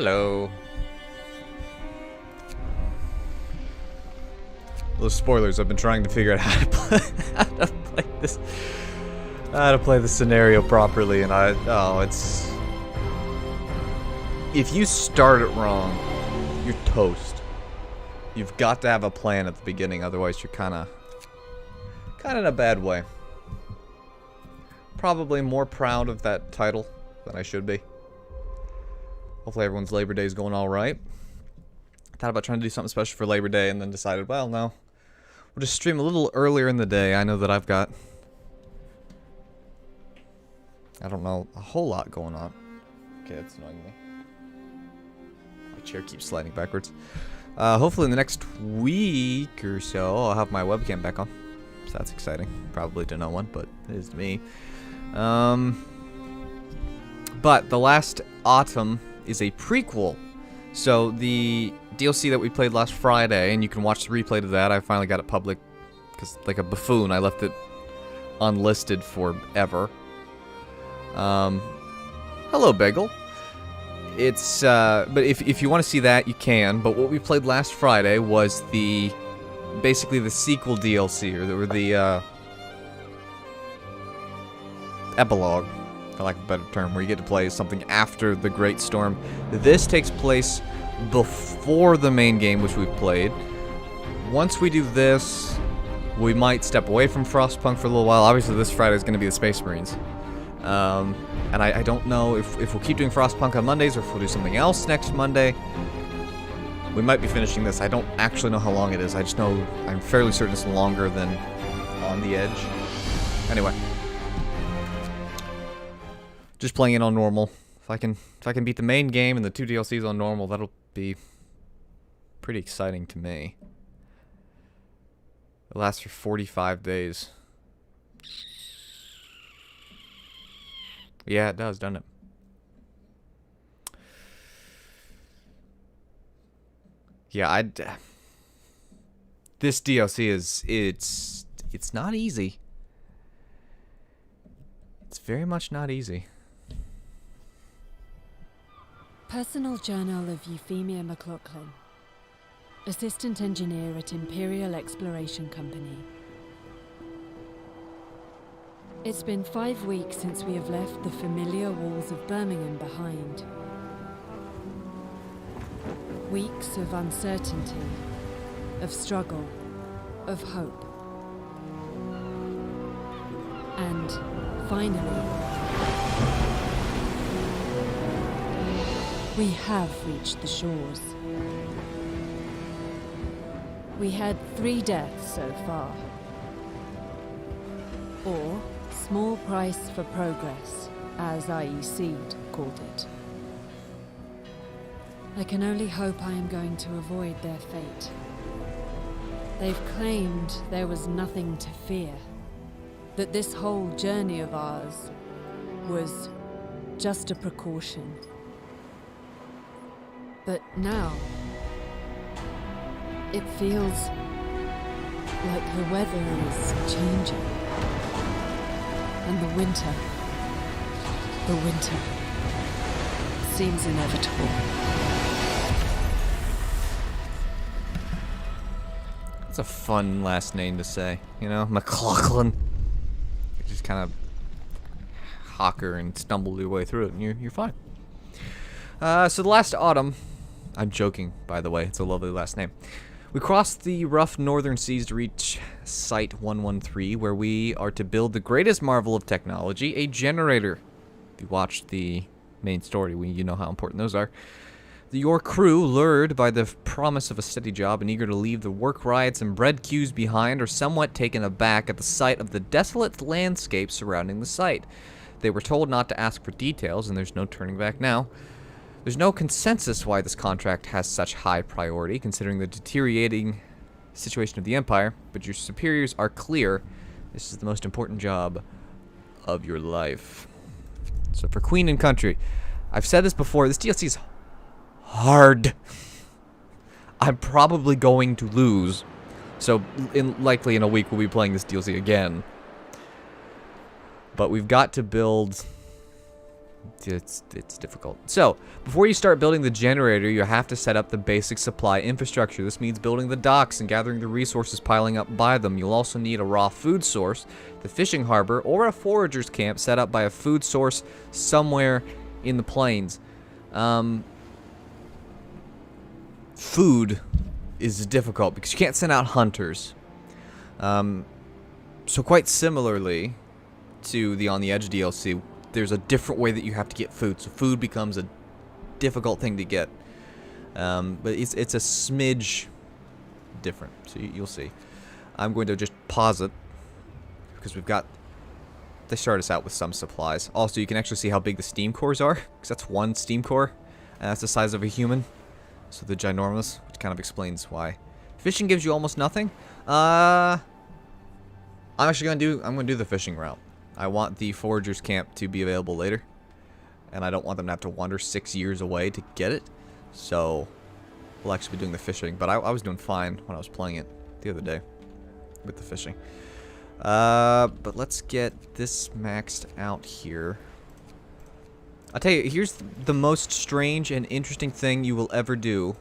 Hello. Little spoilers, I've been trying to figure out how to play this scenario properly, and it's... If you start it wrong, you're toast. You've got to have a plan at the beginning, otherwise you're kinda in a bad way. Probably more proud of that title than I should be. Hopefully everyone's Labor Day is going alright. Thought about trying to do something special for Labor Day and then decided, well, no. We'll just stream a little earlier in the day. I know that I've got, I don't know, a whole lot going on. Okay, that's annoying me. My chair keeps sliding backwards. Hopefully in the next week or so, I'll have my webcam back on. So that's exciting. Probably to no one, but it is to me. But The Last Autumn is a prequel. So the DLC that we played last Friday, and you can watch the replay of that, I finally got it public, because like a buffoon, I left it unlisted forever. Hello, Bagel. It's, but if you want to see that, you can, but what we played last Friday was basically the sequel DLC, or the epilogue, for lack of a better term, where you get to play something after the Great Storm. This takes place before the main game, which we've played. Once we do this, we might step away from FrostPunk for a little while. Obviously, this Friday is going to be the Space Marines. And I don't know if we'll keep doing FrostPunk on Mondays or if we'll do something else next Monday. We might be finishing this. I don't actually know how long it is. I just know I'm fairly certain it's longer than On the Edge. Anyway. Just playing it on normal. If I can beat the main game and the 2 DLCs on normal, that'll be pretty exciting to me. It lasts for 45 days. Yeah, it does, doesn't it? Yeah, this DLC is it's not easy. It's very much not easy. Personal Journal of Euphemia McLaughlin, Assistant Engineer at Imperial Exploration Company. It's been 5 weeks since we have left the familiar walls of Birmingham behind. Weeks of uncertainty, of struggle, of hope. And finally, we have reached the shores. We had 3 deaths so far. Or small price for progress, as IEC called it. I can only hope I am going to avoid their fate. They've claimed there was nothing to fear, that this whole journey of ours was just a precaution. But now, it feels like the weather is changing. And the winter seems inevitable. It's a fun last name to say, you know? McLaughlin. You just kind of hawker and stumble your way through it, and you're fine. So The Last Autumn, I'm joking, by the way, it's a lovely last name. We crossed the rough northern seas to reach Site 113, where we are to build the greatest marvel of technology, a generator. If you watched the main story, you know how important those are. Your crew, lured by the promise of a steady job and eager to leave the work riots and bread queues behind, are somewhat taken aback at the sight of the desolate landscape surrounding the site. They were told not to ask for details, and there's no turning back now. There's no consensus why this contract has such high priority, considering the deteriorating situation of the Empire, but your superiors are clear. This is the most important job of your life. So for Queen and Country, I've said this before, this DLC is hard. I'm probably going to lose. So likely in a week we'll be playing this DLC again. But we've got to build It's difficult. So, before you start building the generator, you have to set up the basic supply infrastructure. This means building the docks and gathering the resources piling up by them. You'll also need a raw food source, the fishing harbor, or a forager's camp set up by a food source somewhere in the plains. Food is difficult because you can't send out hunters. So quite similarly to the On the Edge DLC, there's a different way that you have to get food. So food becomes a difficult thing to get. But it's a smidge different. So you'll see. I'm going to just pause it because they start us out with some supplies. Also, you can actually see how big the steam cores are, because that's one steam core, and that's the size of a human. So they're ginormous, which kind of explains why. Fishing gives you almost nothing. I'm gonna do the fishing route. I want the foragers camp to be available later, and I don't want them to have to wander 6 years away to get it. So we'll actually be doing the fishing. But I was doing fine when I was playing it the other day with the fishing. But let's get this maxed out here. I'll tell you, here's the most strange and interesting thing you will ever do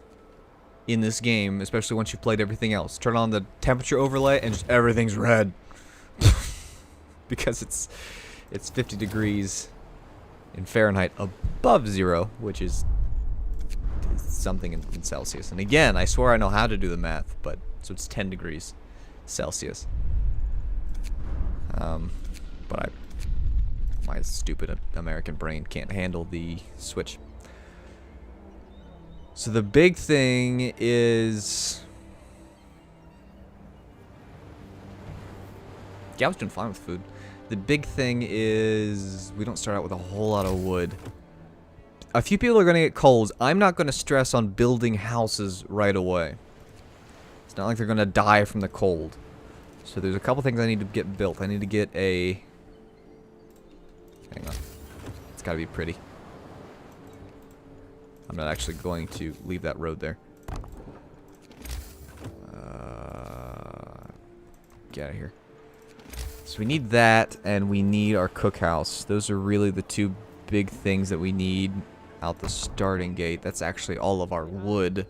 in this game, especially once you've played everything else. Turn on the temperature overlay and just everything's red. Because it's 50 degrees in Fahrenheit above 0, which is something in Celsius. And again, I swear I know how to do the math, but so it's 10 degrees Celsius. But my stupid American brain can't handle the switch. So the big thing is... Yeah, I was doing fine with food. The big thing is we don't start out with a whole lot of wood. A few people are going to get colds. I'm not going to stress on building houses right away. It's not like they're going to die from the cold. So there's a couple things I need to get built. I need to get a... Hang on. It's got to be pretty. I'm not actually going to leave that road there. Get out of here. So we need that, and we need our cookhouse. Those are really the two big things that we need out the starting gate. That's actually all of our wood.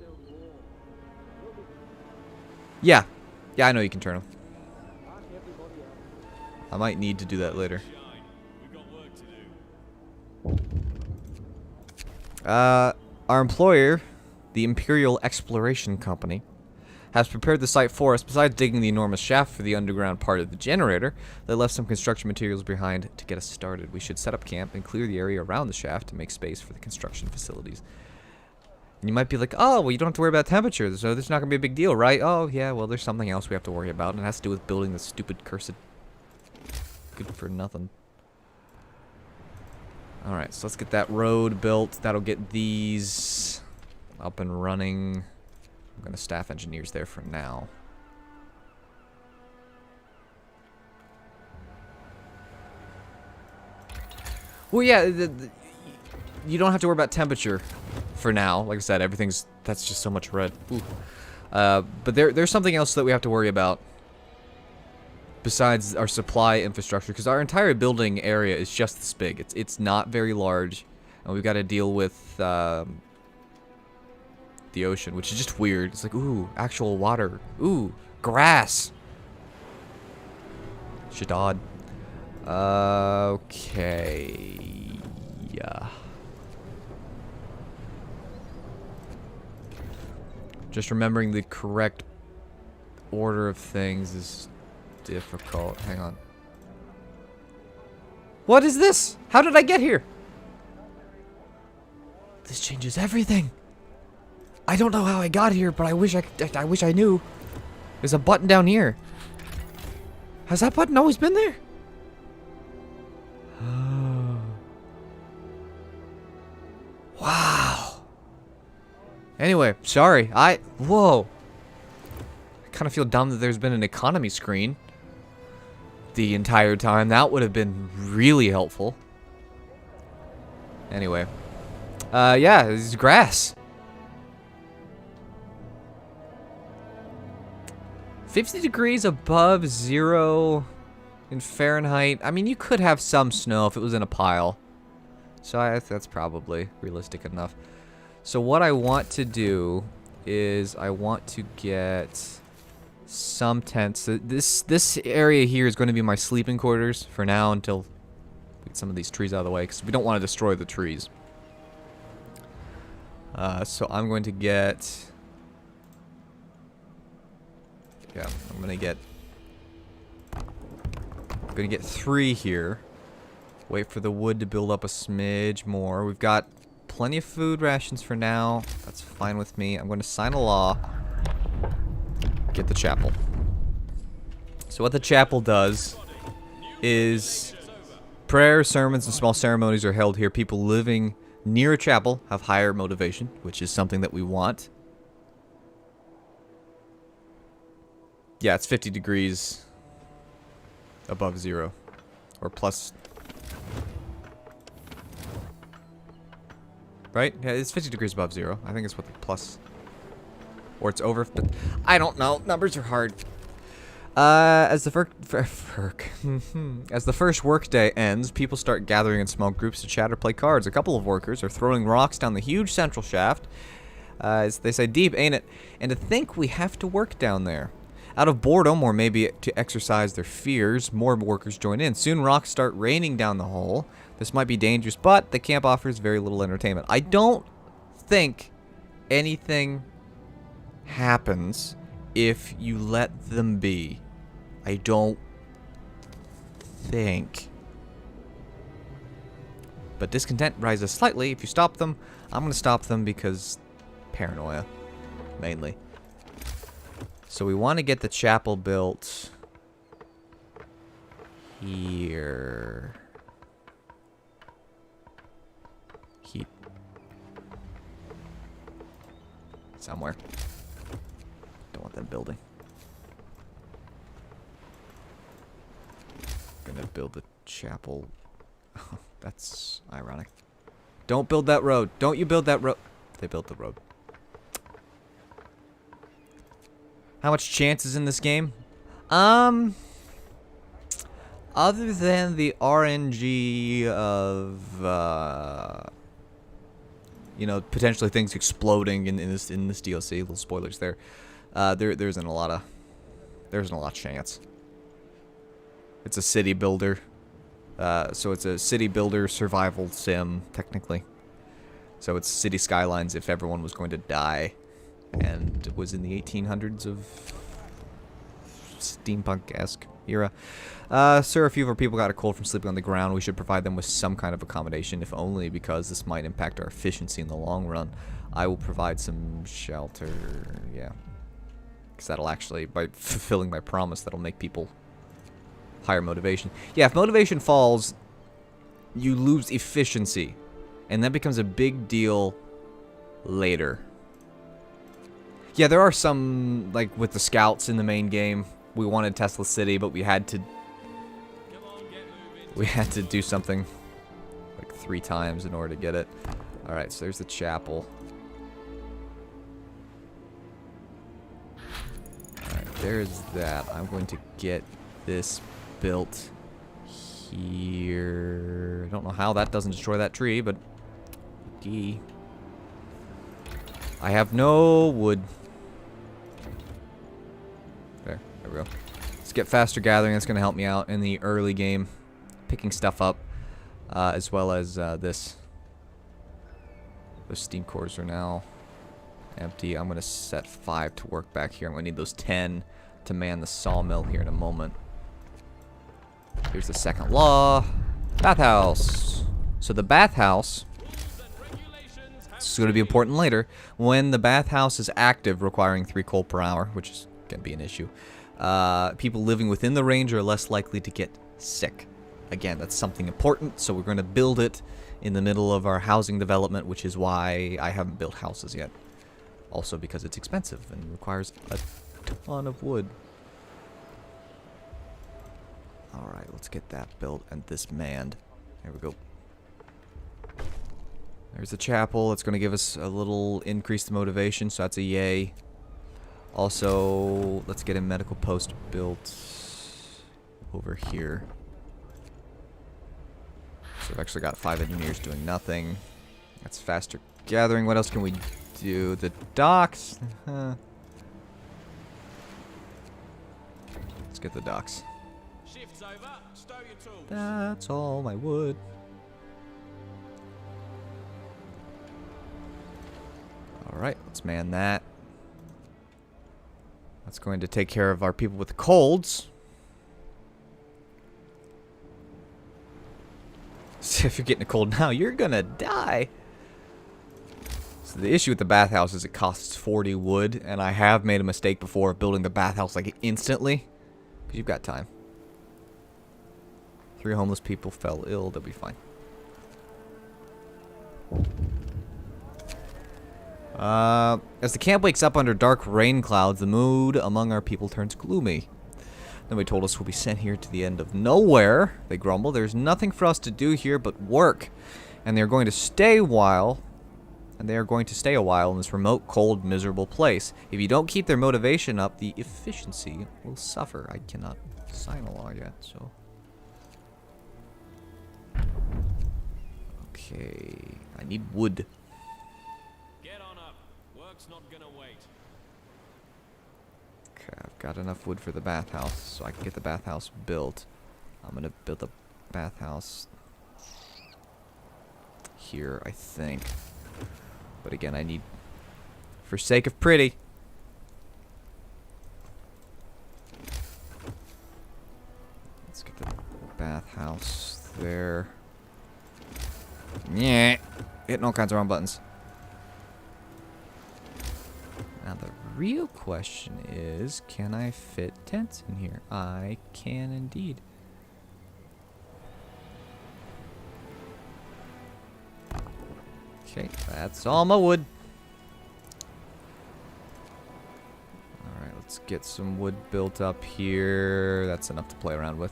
Yeah. Yeah, I know you can turn them. I might need to do that later. Our employer, the Imperial Exploration Company, has prepared the site for us. Besides digging the enormous shaft for the underground part of the generator, they left some construction materials behind to get us started. We should set up camp and clear the area around the shaft to make space for the construction facilities. And you might be like, oh, well, you don't have to worry about temperature, so this is not going to be a big deal, right? Oh, yeah, well, there's something else we have to worry about, and it has to do with building this stupid, cursed, good-for-nothing. Alright, so let's get that road built. That'll get these up and running. I'm going to staff engineers there for now. Well, yeah, you don't have to worry about temperature for now. Like I said, that's just so much red. Ooh. But there's something else that we have to worry about besides our supply infrastructure, because our entire building area is just this big. It's not very large, and we've got to deal with the ocean, which is just weird. It's like, ooh, actual water. Ooh, grass. Shadad. Okay. Yeah. Just remembering the correct order of things is difficult. Hang on. What is this? How did I get here? This changes everything. I don't know how I got here, but I wish I knew. There's a button down here. Has that button always been there? Wow. Anyway, sorry. Whoa. I kind of feel dumb that there's been an economy screen the entire time. That would have been really helpful. Anyway. Yeah, this is grass. 50 degrees above 0 in Fahrenheit. I mean, you could have some snow if it was in a pile. So that's probably realistic enough. So what I want to do is I want to get some tents. This area here is going to be my sleeping quarters for now until we get some of these trees out of the way, because we don't want to destroy the trees. So I'm going to get... Yeah, I'm going to get 3 here. Wait for the wood to build up a smidge more. We've got plenty of food rations for now. That's fine with me. I'm going to sign a law. Get the chapel. So what the chapel does is prayers, sermons, and small ceremonies are held here. People living near a chapel have higher motivation, which is something that we want. Yeah, it's 50 degrees above 0. Or plus... Right? Yeah, it's 50 degrees above 0. I think it's what the plus... Or it's over, but I don't know. Numbers are hard. As the first workday ends, people start gathering in small groups to chat or play cards. A couple of workers are throwing rocks down the huge central shaft. As they say, deep, ain't it? And to think we have to work down there. Out of boredom, or maybe to exercise their fears, more workers join in. Soon rocks start raining down the hole. This might be dangerous, but the camp offers very little entertainment. I don't think anything happens if you let them be. I don't think. But discontent rises slightly if you stop them. I'm going to stop them because paranoia, mainly. So we want to get the chapel built here. Somewhere. Don't want them building. Gonna build the chapel. That's ironic. Don't build that road. Don't you build that road. They built the road. How much chance is in this game? Other than the RNG of, you know, potentially things exploding in this DLC. Little spoilers there. There isn't a lot of chance. It's a city builder, so it's a city builder survival sim technically. So it's city skylines if everyone was going to die, and it was in the 1800s of steampunk-esque era. Sir, a few of our people got a cold from sleeping on the ground. We should provide them with some kind of accommodation, if only because this might impact our efficiency in the long run. I will provide some shelter, yeah. Because that'll actually, by fulfilling my promise, that'll make people higher motivation. Yeah, if motivation falls, you lose efficiency. And that becomes a big deal later. Yeah, there are some, like with the scouts in the main game, we wanted Tesla City, but we had to do something like 3 times in order to get it. Alright, so there's the chapel. Alright, there's that. I'm going to get this built here. I don't know how that doesn't destroy that tree, but I have no wood. There we go. Let's get faster gathering. That's going to help me out in the early game. Picking stuff up, as well as this. Those steam cores are now empty. I'm going to set 5 to work back here. I'm going to need those 10 to man the sawmill here in a moment. Here's the second law. Bathhouse. So the bathhouse, this is going to be important later. When the bathhouse is active, requiring 3 coal per hour, which is going to be an issue, people living within the range are less likely to get sick. Again, that's something important, so we're going to build it in the middle of our housing development, which is why I haven't built houses yet. Also because it's expensive and requires a ton of wood. Alright, let's get that built and this manned. There we go. There's the chapel. It's going to give us a little increased motivation, so that's a yay. Also, let's get a medical post built over here. So we've actually got 5 engineers doing nothing. That's faster gathering. What else can we do? The docks. Let's get the docks. Shift's over. Stow your tools. That's all my wood. Alright, let's man that. That's going to take care of our people with the colds. So if you're getting a cold now, you're gonna die. So the issue with the bathhouse is it costs 40 wood, and I have made a mistake before of building the bathhouse like instantly. But you've got time. 3 homeless people fell ill, they'll be fine. As the camp wakes up under dark rain clouds, the mood among our people turns gloomy. Nobody told us we'll be sent here to the end of nowhere, they grumble. There's nothing for us to do here but work. And they're going to stay a while in this remote, cold, miserable place. If you don't keep their motivation up, the efficiency will suffer. I cannot sign a law yet, so... Okay, I need wood. Get on up. Work's not gonna wait. Okay, I've got enough wood for the bathhouse, so I can get the bathhouse built. I'm gonna build the bathhouse here, I think. But again, I need, for sake of pretty. Let's get the bathhouse there. Yeah, hitting all kinds of wrong buttons. Now the real question is, can I fit tents in here? I can indeed. Okay, that's all my wood. Alright, let's get some wood built up here. That's enough to play around with.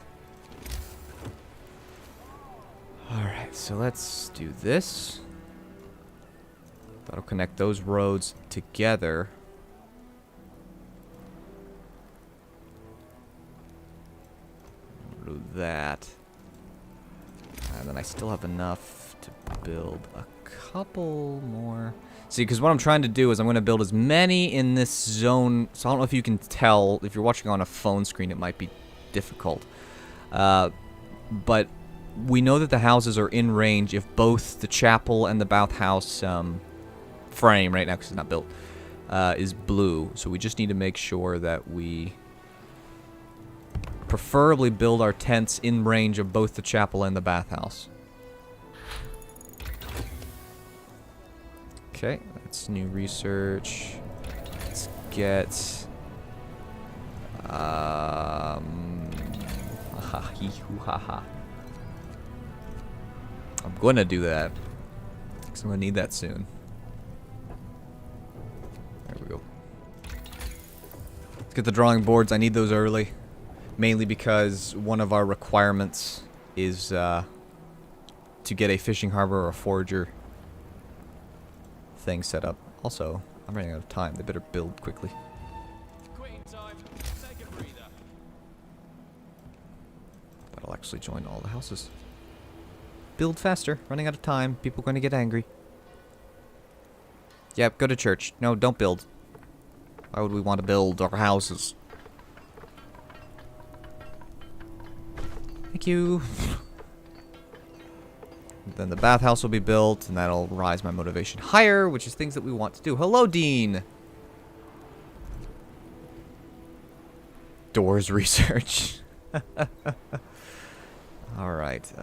Alright, so let's do this. That'll connect those roads together. Do that. And then I still have enough to build a couple more. See, because what I'm trying to do is I'm going to build as many in this zone. So I don't know if you can tell. If you're watching on a phone screen, it might be difficult. But we know that the houses are in range if both the chapel and the bathhouse frame right now, because it's not built, is blue. So we just need to make sure that we preferably build our tents in range of both the chapel and the bathhouse. Okay, that's new research. Let's get I'm gonna do that, because I'm gonna need that soon. There we go. Let's get the drawing boards. I need those early, mainly because one of our requirements is to get a fishing harbor or a forager thing set up. Also, I'm running out of time. They better build quickly. Quitting time. Take a breather. That'll actually join all the houses. Build faster. Running out of time. People are going to get angry. Yep, go to church. No, don't build. Why would we want to build our houses? Thank you. Then the bathhouse will be built, and that'll rise my motivation higher, which is things that we want to do. Hello, Dean! Doors research. Alright,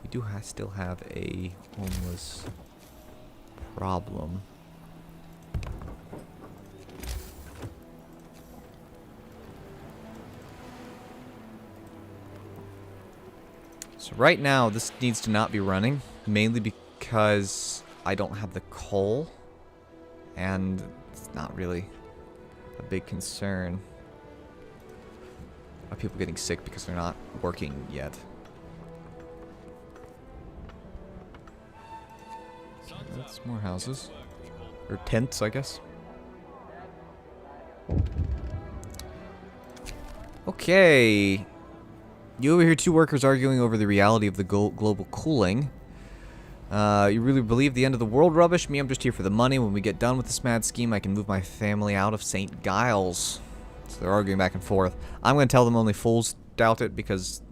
we do still have a homeless problem. So right now, this needs to not be running, mainly because I don't have the coal, and it's not really a big concern. Are people getting sick because they're not working yet? That's more houses. Or tents, I guess. Okay. You overhear two workers arguing over the reality of the global cooling. You really believe the end of the world rubbish? Me, I'm just here for the money. When we get done with this mad scheme, I can move my family out of St. Giles. So they're arguing back and forth. I'm going to tell them only fools doubt it, because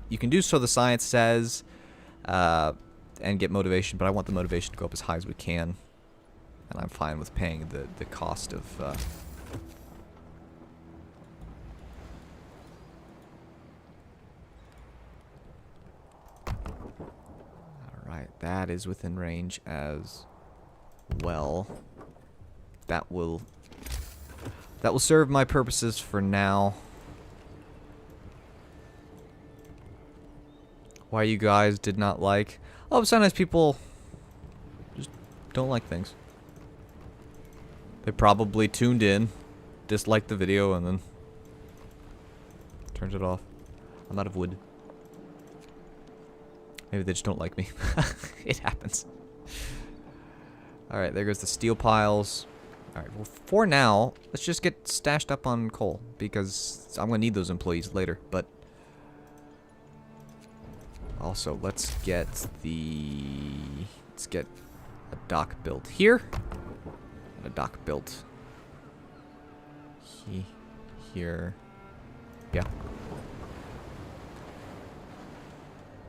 you can do so, the science says, and get motivation, but I want the motivation to go up as high as we can. And I'm fine with paying the cost of... Alright, that is within range as well. That will serve my purposes for now. Why you guys did not like... Oh, sometimes people just don't like things. They probably tuned in, disliked the video, and then turned it off. I'm out of wood. Maybe they just don't like me. It happens. Alright, there goes the steel piles. Alright, well, for now, let's just get stashed up on coal, because I'm going to need those employees later, but... Also, let's get a dock built here, and a dock built here. Yeah.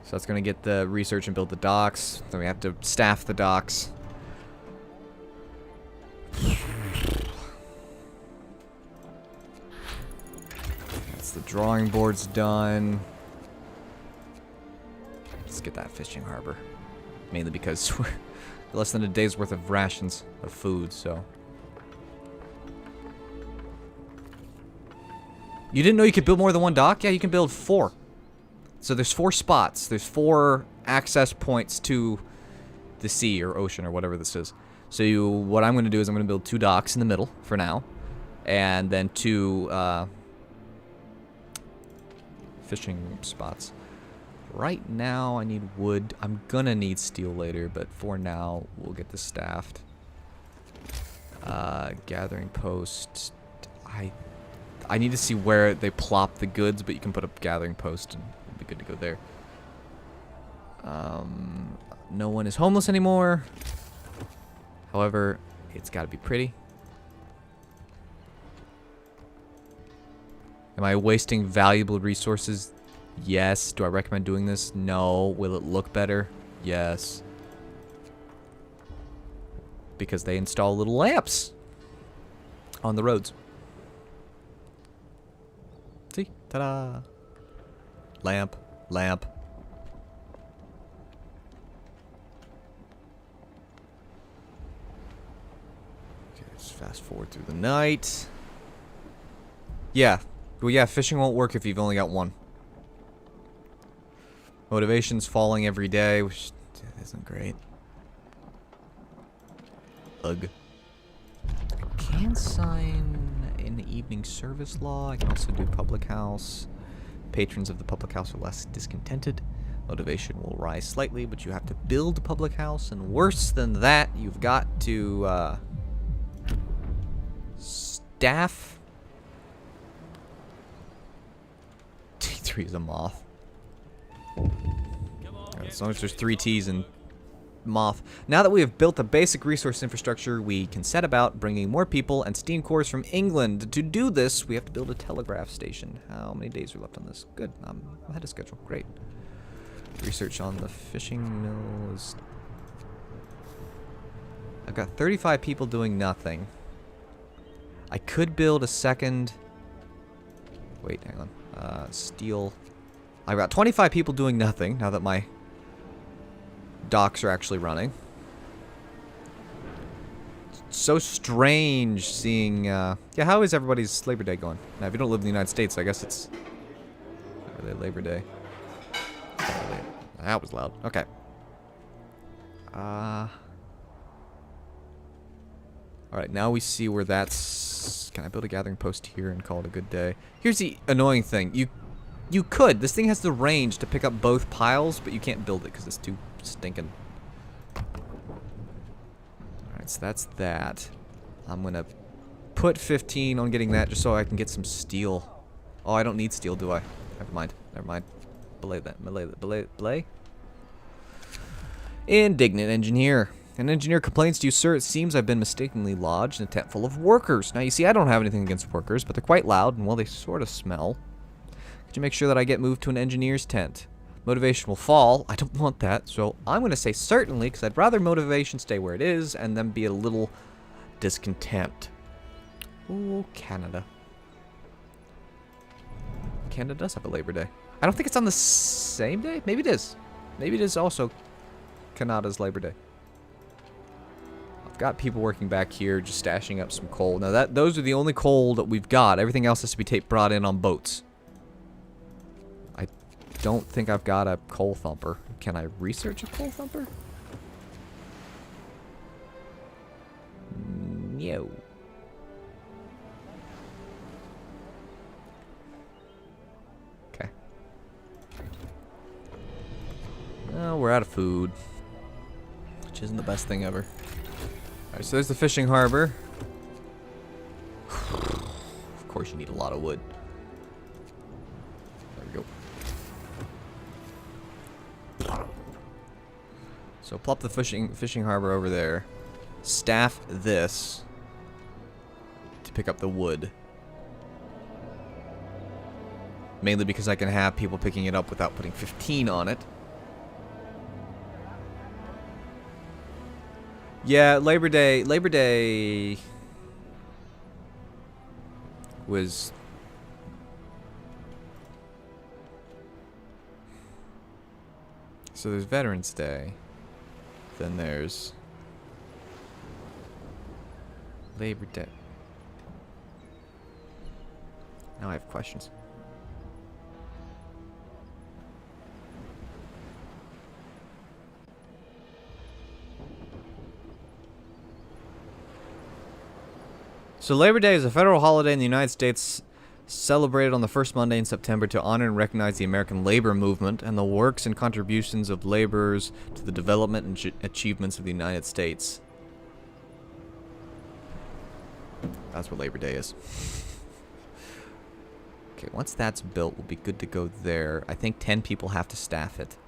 So that's going to get the research and build the docks. Then we have to staff the docks. That's the drawing boards done. Let's get that fishing harbor. Mainly because we're less than a day's worth of rations of food, so. You didn't know you could build more than one dock? Yeah, you can build 4. So there's 4 spots. There's 4 access points to the sea or ocean or whatever this is. So what I'm going to do is I'm going to build 2 docks in the middle for now. And then 2 fishing spots. Right now I need wood. I'm going to need steel later, but for now we'll get this staffed. Gathering post. I need to see where they plop the goods, but you can put a gathering post and it'll be good to go there. No one is homeless anymore. However, it's got to be pretty. Am I wasting valuable resources? Yes. Do I recommend doing this? No. Will it look better? Yes. Because they install little lamps on the roads. See? Ta-da! Lamp. Lamp. Okay, let's fast forward through the night. Yeah. Well, yeah, fishing won't work if you've only got 1. Motivation's falling every day, which isn't great. Ugh. I can sign an evening service law. I can also do public house. Patrons of the public house are less discontented. Motivation will rise slightly, but you have to build a public house, and worse than that, you've got to staff. T3 is a moth. As long as there's 3 T's in moth. Now that we have built a basic resource infrastructure, we can set about bringing more people and steam cores from England. To do this, we have to build a telegraph station. How many days are left on this? Good. I'm ahead of schedule. Great. Research on the fishing mill is... I've got 35 people doing nothing. I could build a second... Wait, hang on. Steel... I've got 25 people doing nothing now that my docks are actually running. It's so strange seeing, yeah, how is everybody's Labor Day going? Now, if you don't live in the United States, I guess it's not really Labor Day. That was loud. Okay. Alright, now we see where that's... Can I build a gathering post here and call it a good day? Here's the annoying thing. You could. This thing has the range to pick up both piles, but you can't build it because it's too stinking. Alright, so that's that. I'm going to put 15 on getting that just so I can get some steel. Oh, I don't need steel, do I? Never mind. Never mind. Belay that. Belay. Indignant engineer. An engineer complains to you, sir. It seems I've been mistakenly lodged in a tent full of workers. Now, you see, I don't have anything against workers, but they're quite loud, and, well, they sort of smell. Could you make sure that I get moved to an engineer's tent? Motivation will fall. I don't want that, so I'm going to say certainly, because I'd rather motivation stay where it is and then be a little discontent. Ooh, Canada. Canada does have a Labor Day. I don't think it's on the same day. Maybe it is. Maybe it is also Canada's Labor Day. I've got people working back here just stashing up some coal. Now those are the only coal that we've got. Everything else has to be brought in on boats. I don't think I've got a coal thumper. Can I research a coal thumper? No. Okay. Well, we're out of food. Which isn't the best thing ever. Alright, so there's the fishing harbor. Of course you need a lot of wood. There we go. So plop the fishing harbor over there. Staff this to pick up the wood. Mainly because I can have people picking it up without putting 15 on it. Yeah, Labor Day was so there's Veterans Day. Then there's Labor Day. Now I have questions. So Labor Day is a federal holiday in the United States celebrated on the first Monday in September to honor and recognize the American labor movement and the works and contributions of laborers to the development and achievements of the United States. That's what Labor Day is. Okay, once that's built, we'll be good to go there. I think 10 people have to staff it.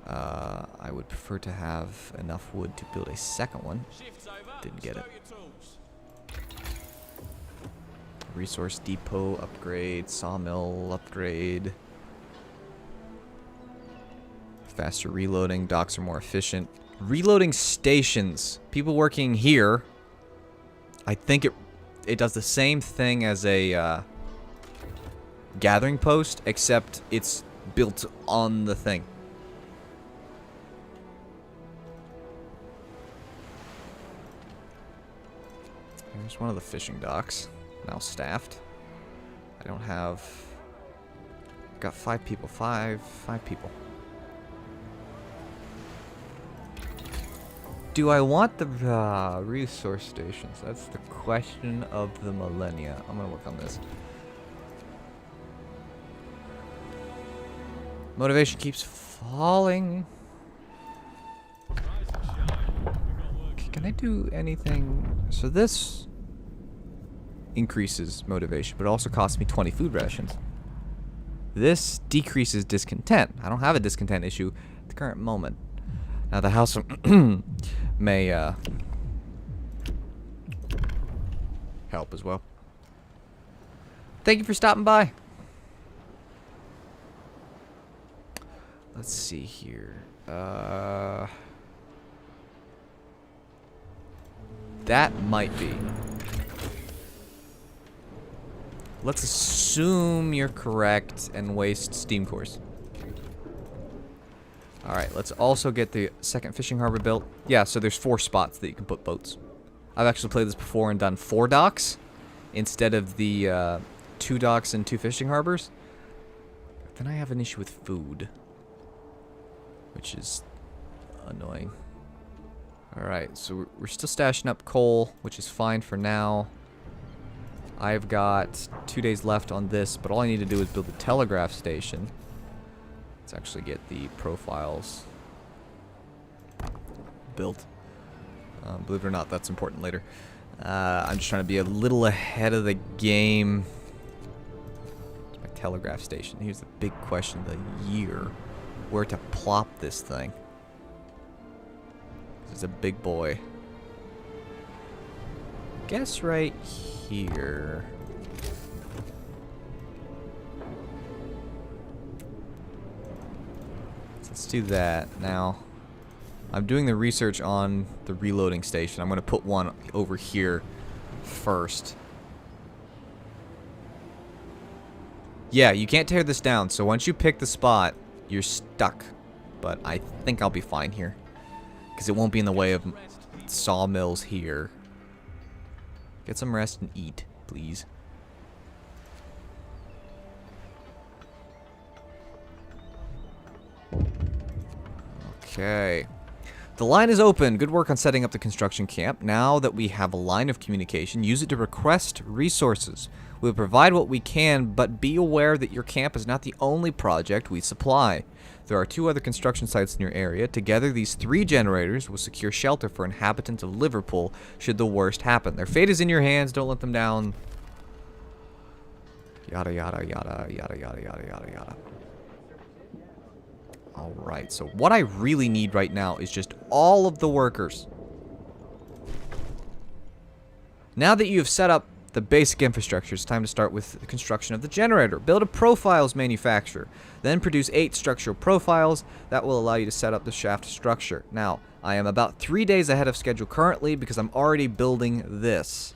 I would prefer to have enough wood to build a second one. Didn't get it. Resource depot upgrade, sawmill upgrade. Faster reloading, docks are more efficient. Reloading stations. People working here. I think it does the same thing as a gathering post, except it's built on the thing. Here's one of the fishing docks. Now staffed. I don't have... Got 5 people. 5 people. Do I want the resource stations? That's the question of the millennia. I'm gonna work on this. Motivation keeps falling. Okay, can I do anything? So this increases motivation, but it also costs me 20 food rations. This decreases discontent. I don't have a discontent issue at the current moment. Now the house may help as well. Thank you for stopping by. Let's see here. That might be. Let's assume you're correct and waste steam cores. Alright, let's also get the second fishing harbor built. Yeah, so there's 4 spots that you can put boats. I've actually played this before and done 4 docks instead of the 2 docks and 2 fishing harbors. Then I have an issue with food, which is annoying. Alright, so we're still stashing up coal, which is fine for now. I've got 2 days left on this, but all I need to do is build a telegraph station. Let's actually get the profiles built. Believe it or not, that's important later. I'm just trying to be a little ahead of the game. My telegraph station. Here's the big question of the year. Where to plop this thing. This is a big boy. Guess right here. So let's do that. Now, I'm doing the research on the reloading station. I'm going to put one over here first. Yeah, you can't tear this down, so once you pick the spot, you're stuck. But I think I'll be fine here. Because it won't be in the way of sawmills here. Get some rest and eat, please. Okay. The line is open. Good work on setting up the construction camp. Now that we have a line of communication, use it to request resources. We will provide what we can, but be aware that your camp is not the only project we supply. There are 2 other construction sites in your area. Together, these 3 generators will secure shelter for inhabitants of Liverpool should the worst happen. Their fate is in your hands. Don't let them down. Yada, yada, yada, yada, yada, yada, yada, yada. Alright, so what I really need right now is just all of the workers. Now that you have set up the basic infrastructure, it's time to start with the construction of the generator. Build a profiles manufacturer. Then produce 8 structural profiles. That will allow you to set up the shaft structure. Now, I am about 3 days ahead of schedule currently because I'm already building this.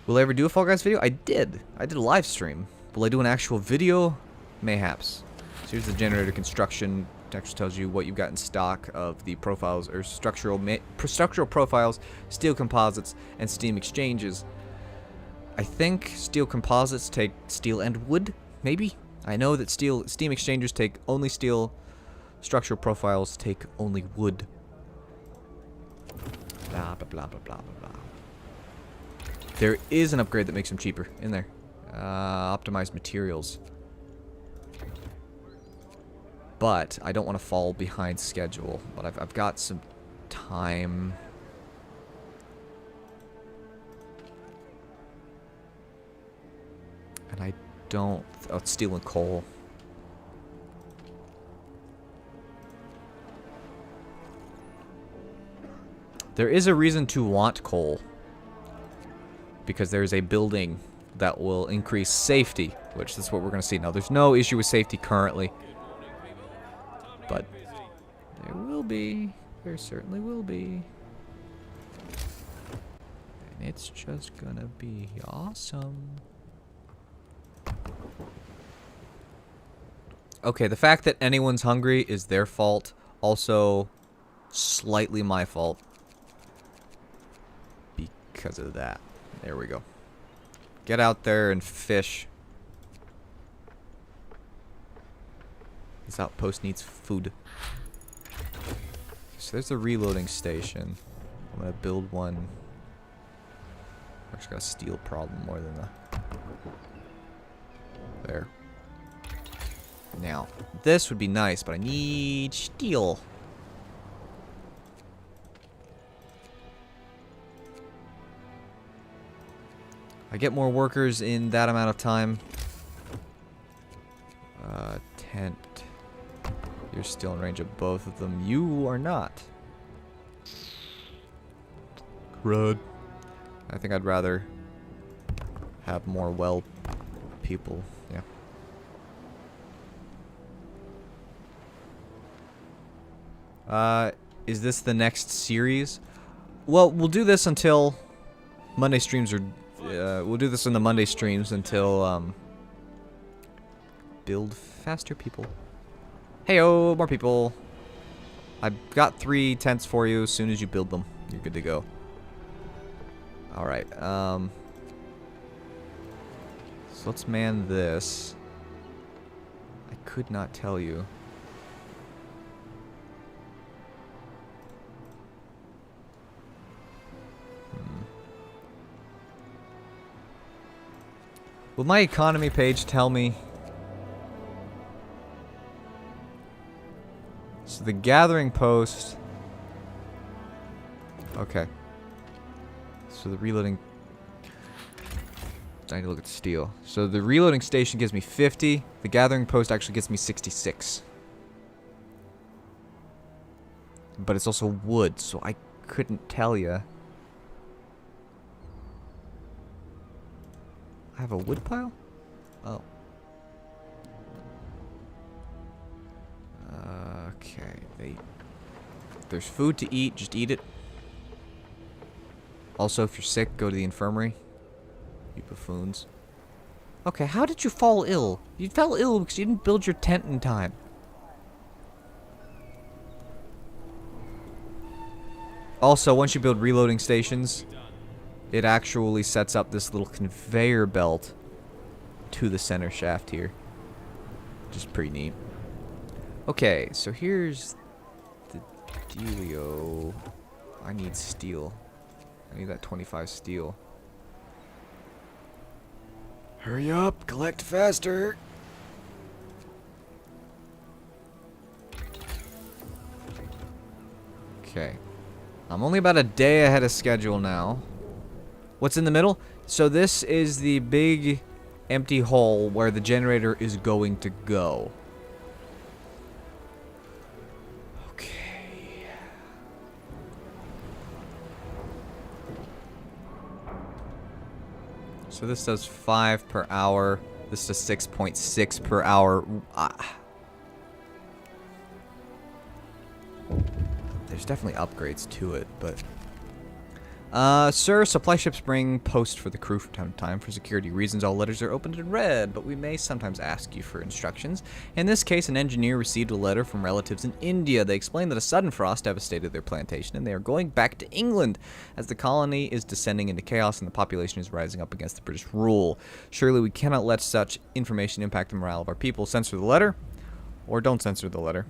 Will I ever do a Fall Guys video? I did. I did a live stream. Will I do an actual video? Mayhaps. So here's the generator construction. It actually tells you what you've got in stock of the profiles or structural profiles, steel composites, and steam exchanges. I think steel composites take steel and wood, maybe? I know that steam exchangers take only steel, structural profiles take only wood. Blah, blah, blah, blah, blah, blah, blah. There is an upgrade that makes them cheaper in there. Optimized materials. But I don't want to fall behind schedule. But I've got some time. And I don't... Oh, it's steel and coal. There is a reason to want coal. Because there's a building that will increase safety. Which is what we're going to see. Now, there's no issue with safety currently. But there will be. There certainly will be. And it's just gonna be awesome. Okay, the fact that anyone's hungry is their fault. Also, slightly my fault. Because of that. There we go. Get out there and fish. This outpost needs food. So there's the reloading station. I'm gonna build one. I just got a steel problem more than the... There. Now, this would be nice, but I need steel. I get more workers in that amount of time. Tent. You're still in range of both of them. You are not. Crud. I think I'd rather have more well people. Yeah. Is this the next series? Well, we'll do this until Monday streams are... we'll do this in the Monday streams until... build faster people. Heyo, more people. I've got 3 tents for you. As soon as you build them, you're good to go. Alright, so let's man this. I could not tell you. Will my economy page tell me? So the gathering post. Okay. So the reloading. I need to look at steel. So the reloading station gives me 50. The gathering post actually gives me 66. But it's also wood, so I couldn't tell you. I have a wood pile? Oh. Okay, there's food to eat, just eat it. Also, if you're sick, go to the infirmary. You buffoons. Okay, how did you fall ill? You fell ill because you didn't build your tent in time. Also, once you build reloading stations, it actually sets up this little conveyor belt to the center shaft here. Which is pretty neat. Okay, so here's the dealio. I need steel. I need that 25 steel. Hurry up, collect faster. Okay. I'm only about a day ahead of schedule now. What's in the middle? So this is the big empty hole where the generator is going to go. Okay. So this does 5 per hour. This does 6.6 per hour. There's definitely upgrades to it, but... Sir, supply ships bring post for the crew from time to time. For security reasons, all letters are opened and read, but we may sometimes ask you for instructions. In this case, an engineer received a letter from relatives in India. They explained that a sudden frost devastated their plantation, and they are going back to England, as the colony is descending into chaos and the population is rising up against the British rule. Surely we cannot let such information impact the morale of our people. Censor the letter, or don't censor the letter.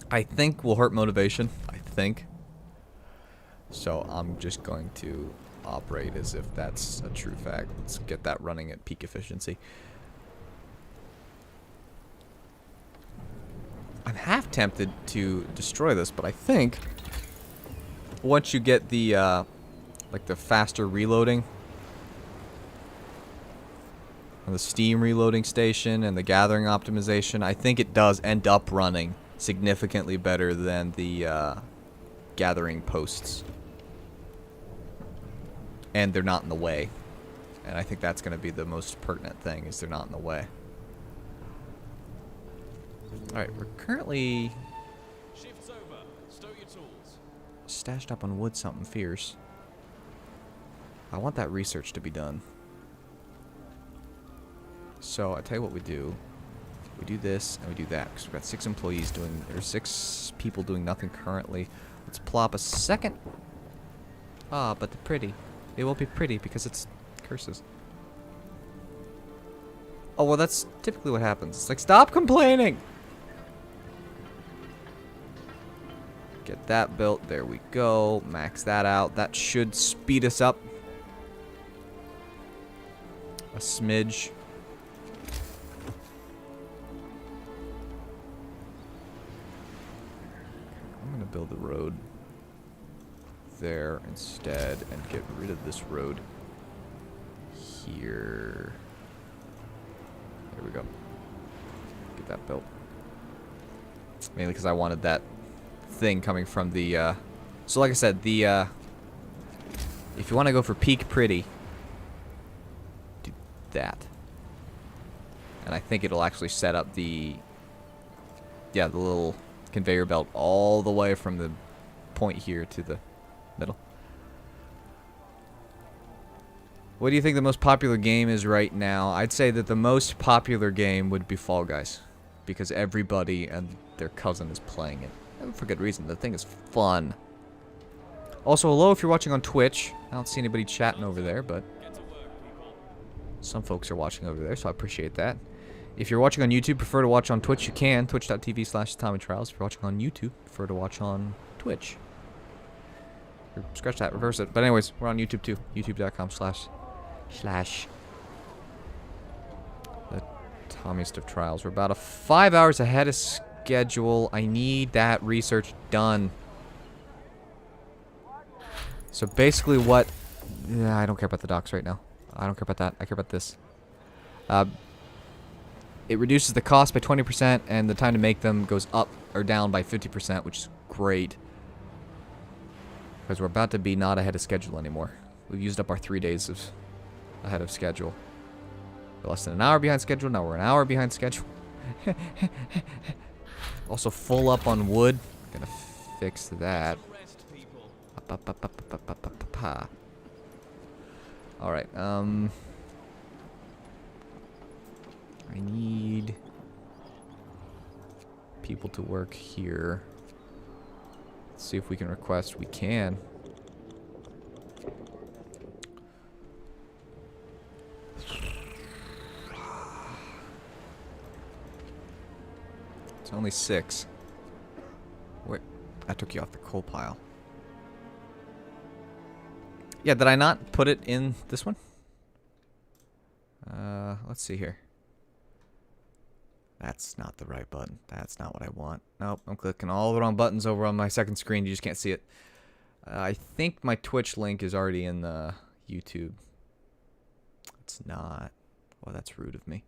I think will hurt motivation. I think. So I'm just going to operate as if that's a true fact. Let's get that running at peak efficiency. I'm half tempted to destroy this, but I think once you get the like the faster reloading and the steam reloading station and the gathering optimization, I think it does end up running significantly better than the gathering posts. And they're not in the way. And I think that's going to be the most pertinent thing, is they're not in the way. Alright, we're currently... Shift's over. Stow your tools. Stashed up on wood something fierce. I want that research to be done. So, I tell you what we do. We do this, and we do that. Because we've got 6 employees doing... There's 6 people doing nothing currently. Let's plop a second... Ah, but the pretty. It won't be pretty because it's curses. Oh, well, that's typically what happens. It's like, stop complaining! Get that built. There we go. Max that out. That should speed us up a smidge. I'm going to build the road there instead and get rid of this road here. There we go. Get that built. Mainly because I wanted that thing coming from the so like I said, the if you want to go for peak pretty, do that. And I think it'll actually set up the the little conveyor belt all the way from the point here to the middle. What do you think the most popular game is right now? I'd say that the most popular game would be Fall Guys, because everybody and their cousin is playing it. And for good reason. The thing is fun. Also, hello if you're watching on Twitch. I don't see anybody chatting over there, but some folks are watching over there, so I appreciate that. If you're watching on YouTube, prefer to watch on Twitch, you can. Twitch.tv/TommyTrials. If you're watching on YouTube, prefer to watch on Twitch. Or scratch that, reverse it. But anyways, we're on YouTube too. YouTube.com/the Tommyst of Trials. We're about 5 hours ahead of schedule. I need that research done. So basically what... Yeah, I don't care about the docks right now. I don't care about that. I care about this. It reduces the cost by 20%, and the time to make them goes up or down by 50%, which is great. Because we're about to be not ahead of schedule anymore. We've used up our 3 days of ahead of schedule. We're less than an hour behind schedule. Now we're an hour behind schedule. Also full up on wood. Gonna fix that. Alright, I need people to work here. Let's see if we can request. We can. It's only 6. Wait, I took you off the coal pile. Yeah, did I not put it in this one? Let's see here. That's not the right button. That's not what I want. Nope, I'm clicking all the wrong buttons over on my second screen. You just can't see it. I think my Twitch link is already in the YouTube. It's not. Well, that's rude of me.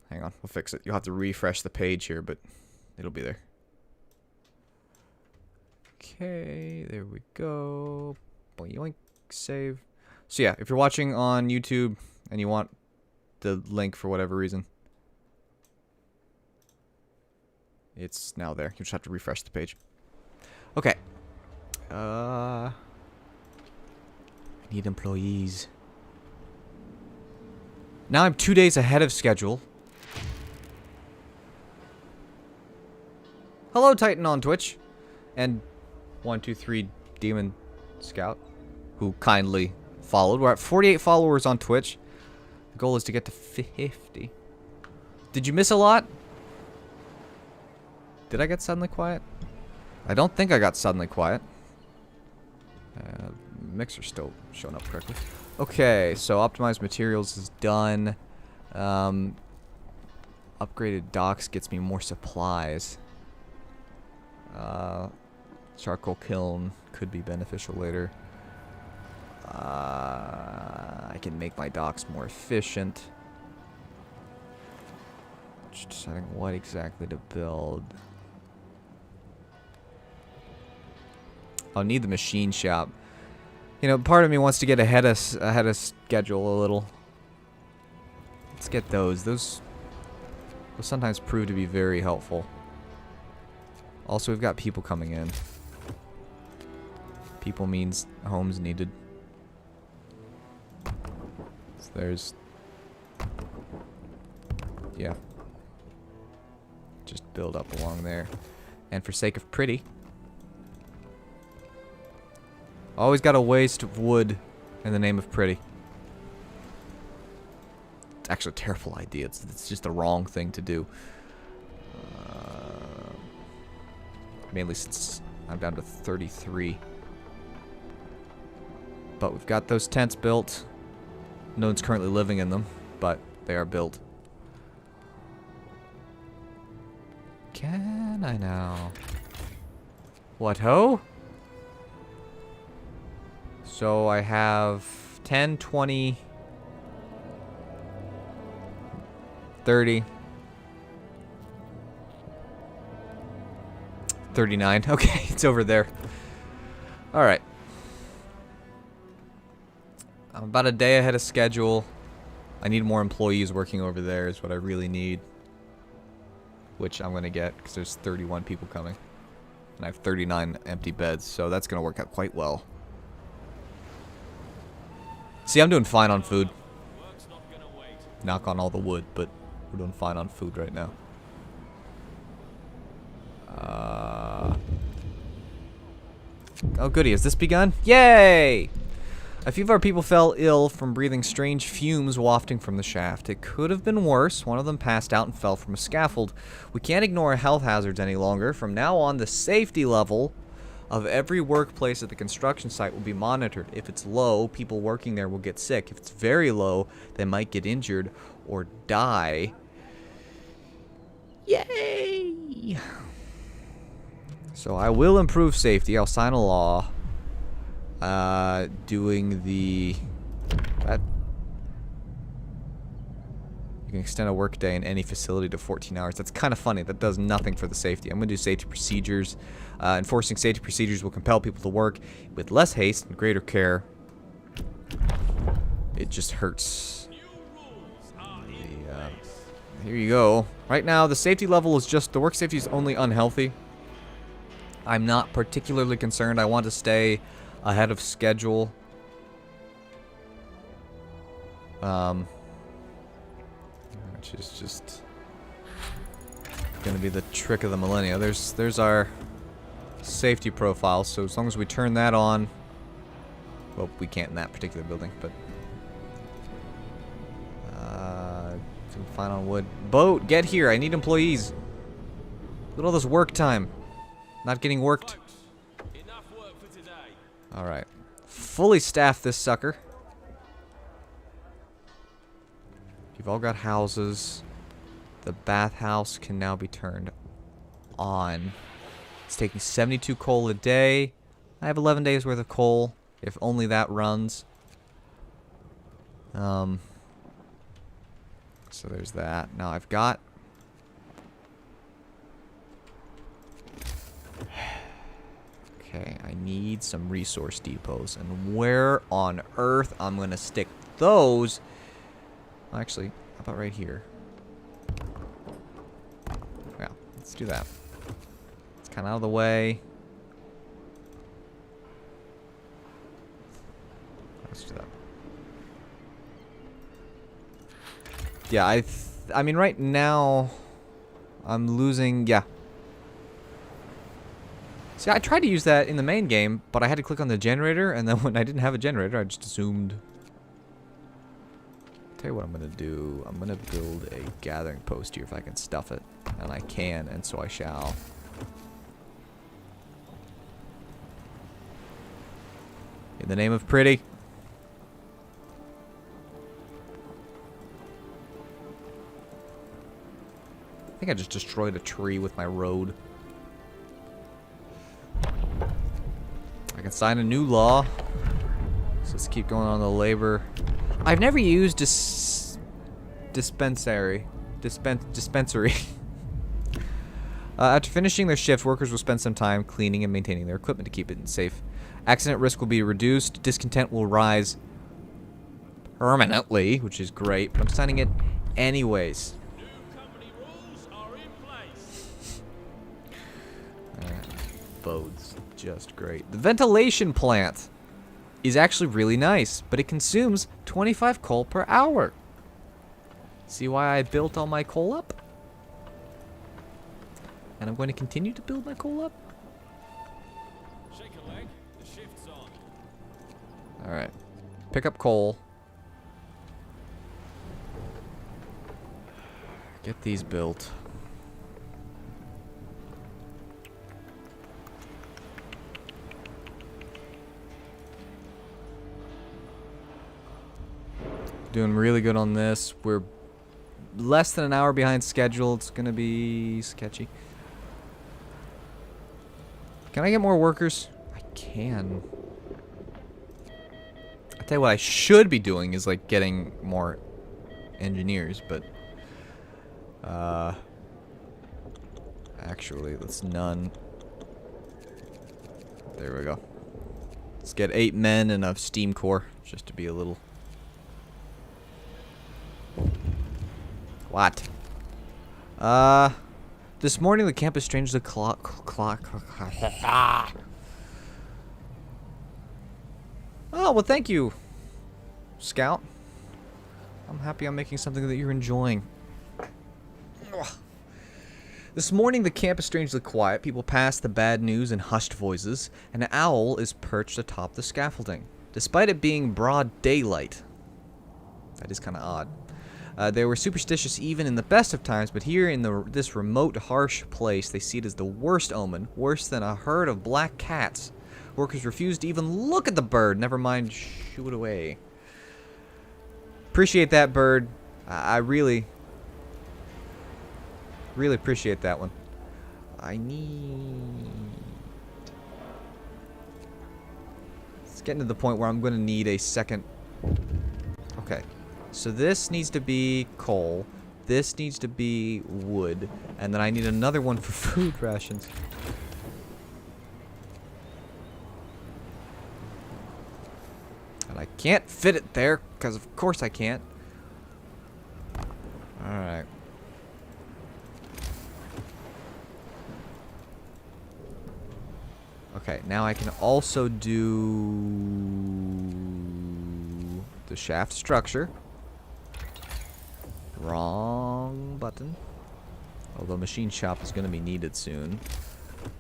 Hang on, we'll fix it. You'll have to refresh the page here, but it'll be there. Okay, there we go. Boink, save. So yeah, if you're watching on YouTube and you want the link for whatever reason, it's now there. You just have to refresh the page. Okay. I need employees. Now I'm 2 days ahead of schedule. Hello, Titan on Twitch. And 123 Demon Scout, who kindly followed. We're at 48 followers on Twitch. The goal is to get to 50. Did you miss a lot? Did I get suddenly quiet? I don't think I got suddenly quiet. Mixer's still showing up correctly. Okay, so optimized materials is done. Upgraded docks gets me more supplies. Charcoal kiln could be beneficial later. I can make my docks more efficient. Just deciding what exactly to build. I'll need the machine shop. You know, part of me wants to get ahead of schedule a little. Let's get those. Those will sometimes prove to be very helpful. Also, we've got people coming in. People means homes needed. So there's... yeah. Just build up along there. And for sake of pretty... always gotta waste wood in the name of pretty. It's actually a terrible idea. It's just the wrong thing to do. Mainly since I'm down to 33. But we've got those tents built. No one's currently living in them, but they are built. Can I now? What ho? So I have 10, 20, 30, 39. Okay, it's over there. Alright. I'm about a day ahead of schedule. I need more employees working over there is what I really need. Which I'm going to get because there's 31 people coming. And I have 39 empty beds, so that's going to work out quite well. See, I'm doing fine on food. Knock on all the wood, but we're doing fine on food right now. Oh goody, has this begun? Yay! A few of our people fell ill from breathing strange fumes wafting from the shaft. It could have been worse. One of them passed out and fell from a scaffold. We can't ignore health hazards any longer. From now on, the safety level of every workplace at the construction site will be monitored. If it's low, people working there will get sick. If it's very low, they might get injured or die. Yay! So I will improve safety. I'll sign a law. Doing the... That... You can extend a workday in any facility to 14 hours. That's kind of funny. That does nothing for the safety. I'm going to do safety procedures. Enforcing safety procedures will compel people to work with less haste and greater care. It just hurts. Here you go. Right now, the safety level is just... The work safety is only unhealthy. I'm not particularly concerned. I want to stay ahead of schedule. Which is just gonna be the trick of the millennia. There's our safety profile. So as long as we turn that on, well, we can't in that particular building, but fine on wood. Boat, get here! I need employees. Look at all this work time. Not getting worked. Enough work for today. All right, fully staff this sucker. You've all got houses. The bathhouse can now be turned on. It's taking 72 coal a day. I have 11 days worth of coal, if only that runs. So there's that. Now I've got... Okay, I need some resource depots. And where on earth I'm going to stick those... Actually, how about right here? Yeah, let's do that. It's kind of out of the way. Let's do that. Yeah, I mean, right now, I'm losing, yeah. See, I tried to use that in the main game, but I had to click on the generator, and then when I didn't have a generator, I just assumed... Tell you what I'm gonna do. I'm gonna build a gathering post here if I can stuff it. And I can, and so I shall. In the name of pretty. I think I just destroyed a tree with my road. I can sign a new law. So let's keep going on the labor. I've never used dispensary. After finishing their shift, workers will spend some time cleaning and maintaining their equipment to keep it safe. Accident risk will be reduced. Discontent will rise permanently, which is great, but I'm signing it anyways. New company rules are in place. Bodes just great. The ventilation plant is actually really nice, but it consumes 25 coal per hour. See why I built all my coal up? And I'm going to continue to build my coal up. Shake a leg. The shift's on. Alright. Pick up coal. Get these built. Doing really good on this. We're less than an hour behind schedule. It's gonna be sketchy. Can I get more workers? I can. I tell you what I should be doing is like getting more engineers, but actually that's none. There we go. Let's get 8 men and a steam core just to be a little. What? This morning the campus strangely Oh, well thank you, Scout. I'm happy I'm making something that you're enjoying. Ugh. This morning the camp is strangely quiet. People pass the bad news in hushed voices. An owl is perched atop the scaffolding, despite it being broad daylight. That is kind of odd. They were superstitious even in the best of times, but here in this remote, harsh place, they see it as the worst omen, worse than a herd of black cats. Workers refuse to even look at the bird, never mind shoo it away. Appreciate that, bird. I really appreciate that one. I need... It's getting to the point where I'm going to need a second. Okay. So this needs to be coal. This needs to be wood. And then I need another one for food rations. And I can't fit it there, because of course I can't. Alright. Okay, now I can also do the shaft structure. Wrong button. Although machine shop is going to be needed soon.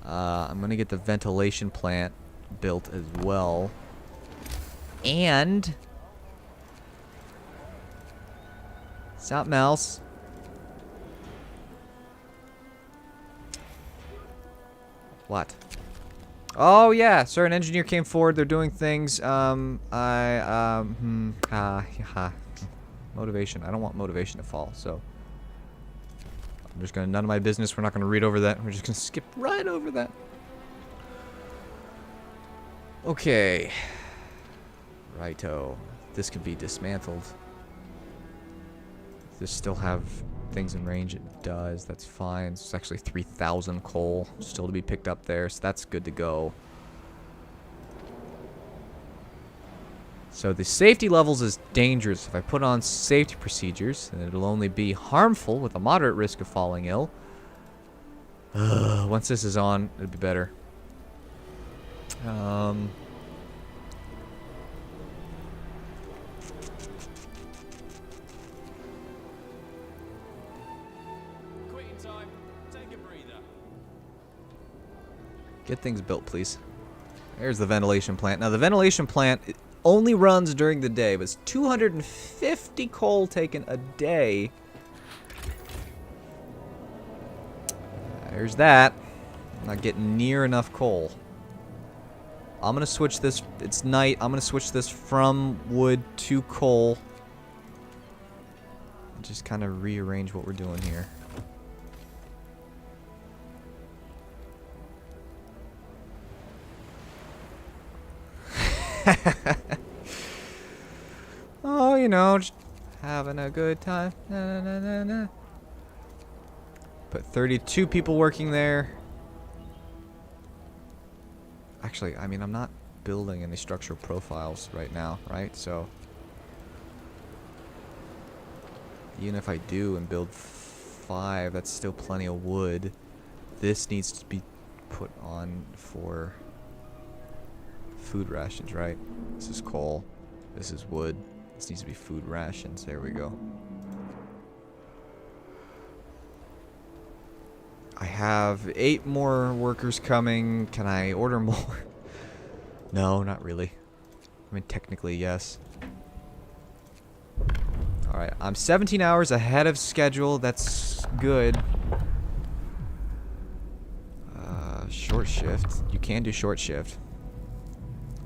I'm going to get the ventilation plant built as well. And something else. What? Oh yeah, sir, an engineer came forward. They're doing things. Motivation. I don't want motivation to fall, so I'm just gonna, none of my business. We're not gonna read over that. We're just gonna skip right over that. Okay. Righto. This could be dismantled. Does this still have things in range? It does. That's fine. It's actually 3,000 coal still to be picked up there, so that's good to go. So the safety levels is dangerous. If I put on safety procedures, then it'll only be harmful with a moderate risk of falling ill. Once this is on, it'll be better. Quitting time. Take a breather. Get things built, please. There's the ventilation plant. Now the ventilation plant only runs during the day, but it's 250 coal taken a day. There's that. I'm not getting near enough coal. I'm gonna switch this. It's night. I'm gonna switch this from wood to coal. Just kind of rearrange what we're doing here. Oh, you know, just having a good time. Na, na, na, na. Put 32 people working there. Actually, I mean, I'm not building any structural profiles right now, right? So even if I do and build 5, that's still plenty of wood. This needs to be put on for food rations, right? This is coal. This is wood. This needs to be food rations. There we go. I have 8 more workers coming. Can I order more? No, not really. I mean, technically, yes. Alright, I'm 17 hours ahead of schedule. That's good. Short shift. You can do short shift,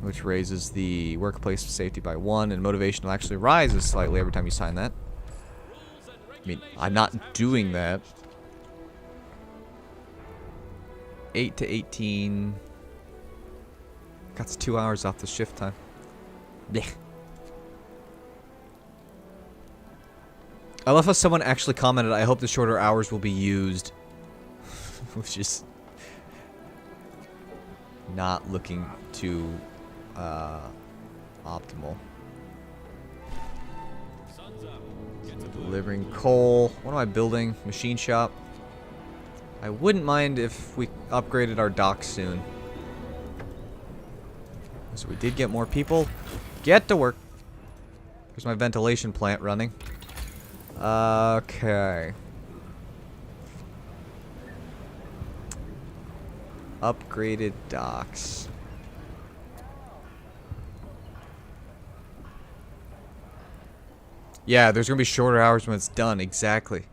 which raises the workplace safety by 1, and motivation will actually rises slightly every time you sign that. I mean, I'm not doing that. 8 to 18. Cuts 2 hours off the shift time. Blech. I love how someone actually commented, I hope the shorter hours will be used. Which is not looking too optimal. Delivering coal. What am I building? Machine shop. I wouldn't mind if we upgraded our docks soon. So we did get more people. Get to work. Here's my ventilation plant running. Okay. Upgraded docks. Yeah, there's gonna be shorter hours when it's done. Exactly.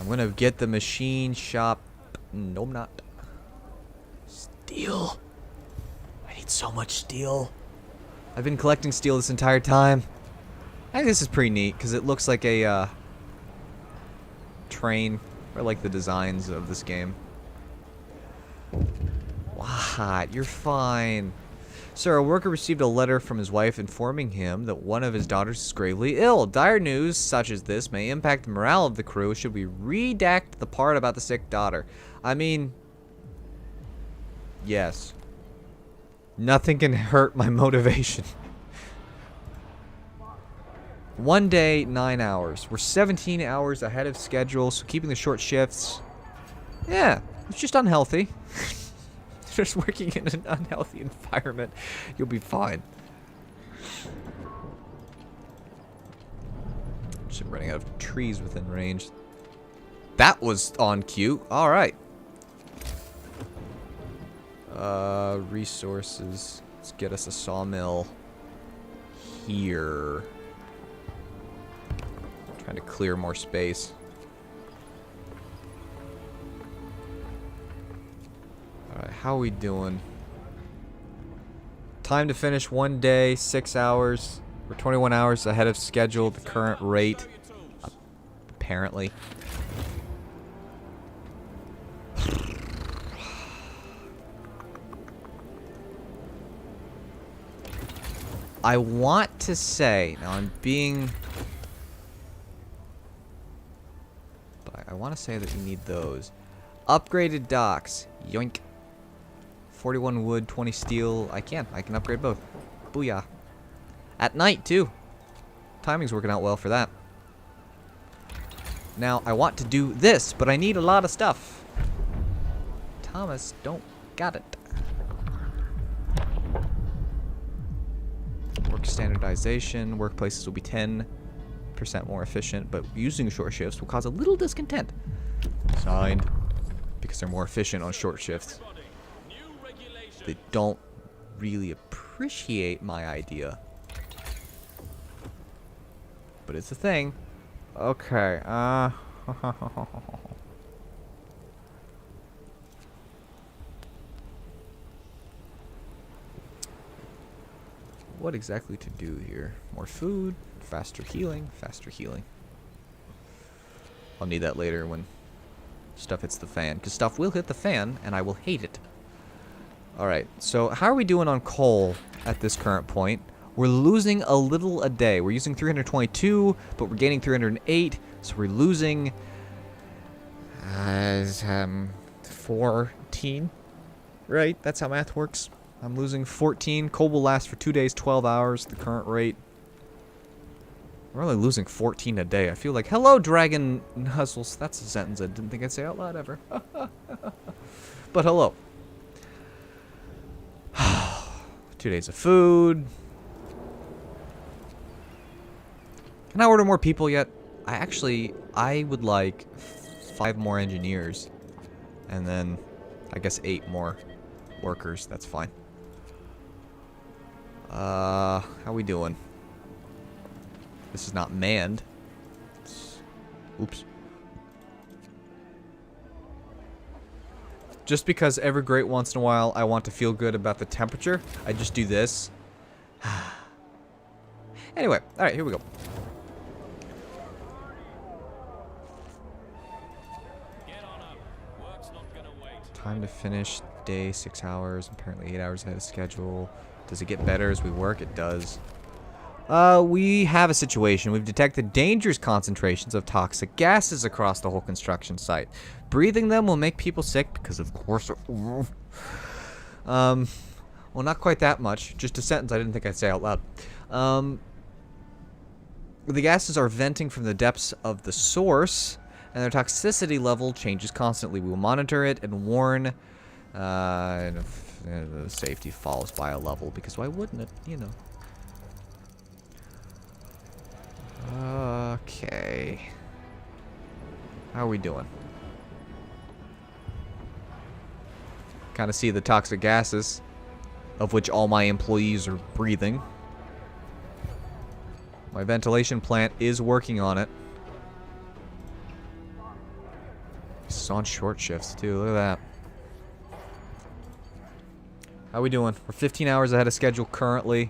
I'm gonna get the machine shop. No, I'm not. Steel. I need so much steel. I've been collecting steel this entire time. I think this is pretty neat because it looks like a train. I like the designs of this game. Wow. sweetheart. You're fine. Sir, a worker received a letter from his wife informing him that one of his daughters is gravely ill. Dire news such as this may impact the morale of the crew. Should we redact the part about the sick daughter? I mean, yes. Nothing can hurt my motivation. 1 day, 9 hours. We're 17 hours ahead of schedule, so keeping the short shifts. Yeah, it's just unhealthy. Just working in an unhealthy environment, you'll be fine. Just running out of trees within range. That was on cue. All right. Resources. Let's get us a sawmill here. Trying to clear more space. Alright, how are we doing? Time to finish 1 day, 6 hours. We're 21 hours ahead of schedule, the current rate. Apparently. I want to say, now I'm being... But I want to say that we need those. Upgraded docks. Yoink. 41 wood, 20 steel. I can upgrade both. Booyah. At night, too. Timing's working out well for that. Now, I want to do this, but I need a lot of stuff. Thomas, don't got it. Work standardization. Workplaces will be 10% more efficient, but using short shifts will cause a little discontent. Signed. Because they're more efficient on short shifts. They don't really appreciate my idea. But it's a thing. Okay, what exactly to do here? More food, faster healing, faster healing. I'll need that later when stuff hits the fan. Because stuff will hit the fan, and I will hate it. Alright, so how are we doing on coal at this current point? We're losing a little a day. We're using 322, but we're gaining 308, so we're losing 14, right? That's how math works. I'm losing 14. Coal will last for 2 days, 12 hours, the current rate. We're only losing 14 a day. I feel like, hello, Dragon Nuzzles. That's a sentence I didn't think I'd say out loud ever. But hello. 2 days of food. Can I order more people yet? I would like 5 more engineers. And then, I guess 8 more workers. That's fine. How we doing? This is not manned. Oops. Just because every great once in a while I want to feel good about the temperature, I just do this. Anyway, alright, here we go. Time to finish day, 6 hours, apparently 8 hours ahead of schedule. Does it get better as we work? It does. We have a situation. We've detected dangerous concentrations of toxic gases across the whole construction site. Breathing them will make people sick because, of course, well, not quite that much. Just a sentence I didn't think I'd say out loud. The gases are venting from the depths of the source, and their toxicity level changes constantly. We will monitor it and warn and if the safety falls by a level, because why wouldn't it, you know? Okay. How are we doing? Kind of see the toxic gases, of which all my employees are breathing. My ventilation plant is working on it. This is on short shifts too, look at that. How we doing? We're 15 hours ahead of schedule currently.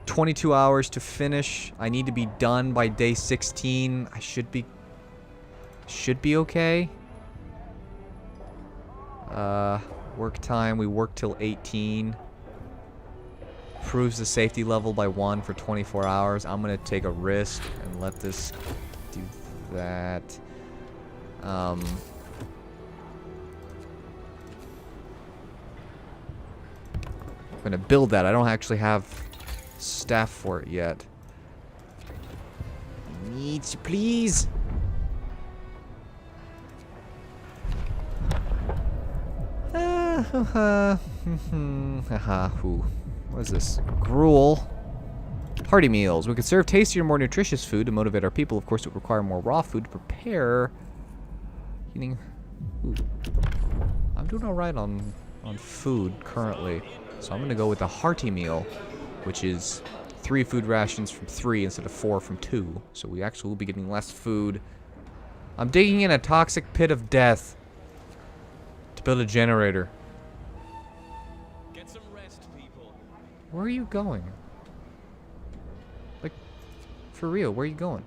22 hours to finish. I need to be done by day 16. I should be okay. Work time, we work till 18. Improves the safety level by 1 for 24 hours. I'm gonna take a risk and let this do that. I'm gonna build that. I don't actually have staff for it yet. Needs, please. What is this? Gruel. Hearty meals. We could serve tastier, more nutritious food to motivate our people. Of course, it would require more raw food to prepare. Eating. Ooh. I'm doing all right on food currently, so I'm gonna go with a hearty meal, which is 3 food rations from 3 instead of 4 from 2. So we actually will be getting less food. I'm digging in a toxic pit of death to build a generator. Get some rest, people. Where are you going? Like, for real, where are you going?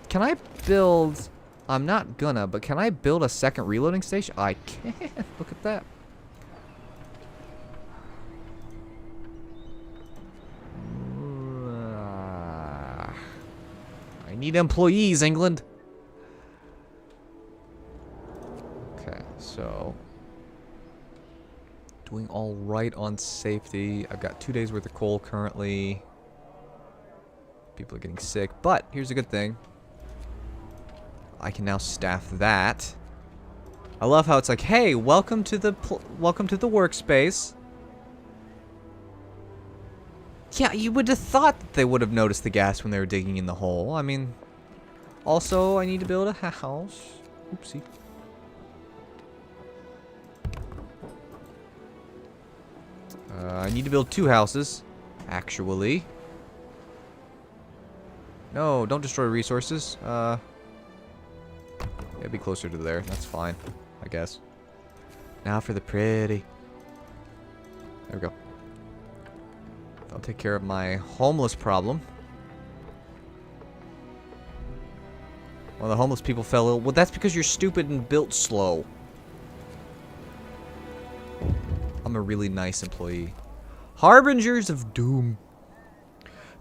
Can I build... I'm not gonna, but can I build a second reloading station? I can. Look at that. I need employees, England. Okay, so... doing all right on safety. I've got 2 days worth of coal currently. People are getting sick, but here's a good thing. I can now staff that. I love how it's like, hey, welcome to the workspace. Yeah, you would have thought that they would have noticed the gas when they were digging in the hole. I mean, also, I need to build a house. Oopsie. I need to build 2 houses, actually. No, don't destroy resources. Yeah, be closer to there. That's fine, I guess. Now for the pretty. There we go. I'll take care of my homeless problem. Well, the homeless people fell ill. Well, that's because you're stupid and built slow. I'm a really nice employee. Harbingers of doom.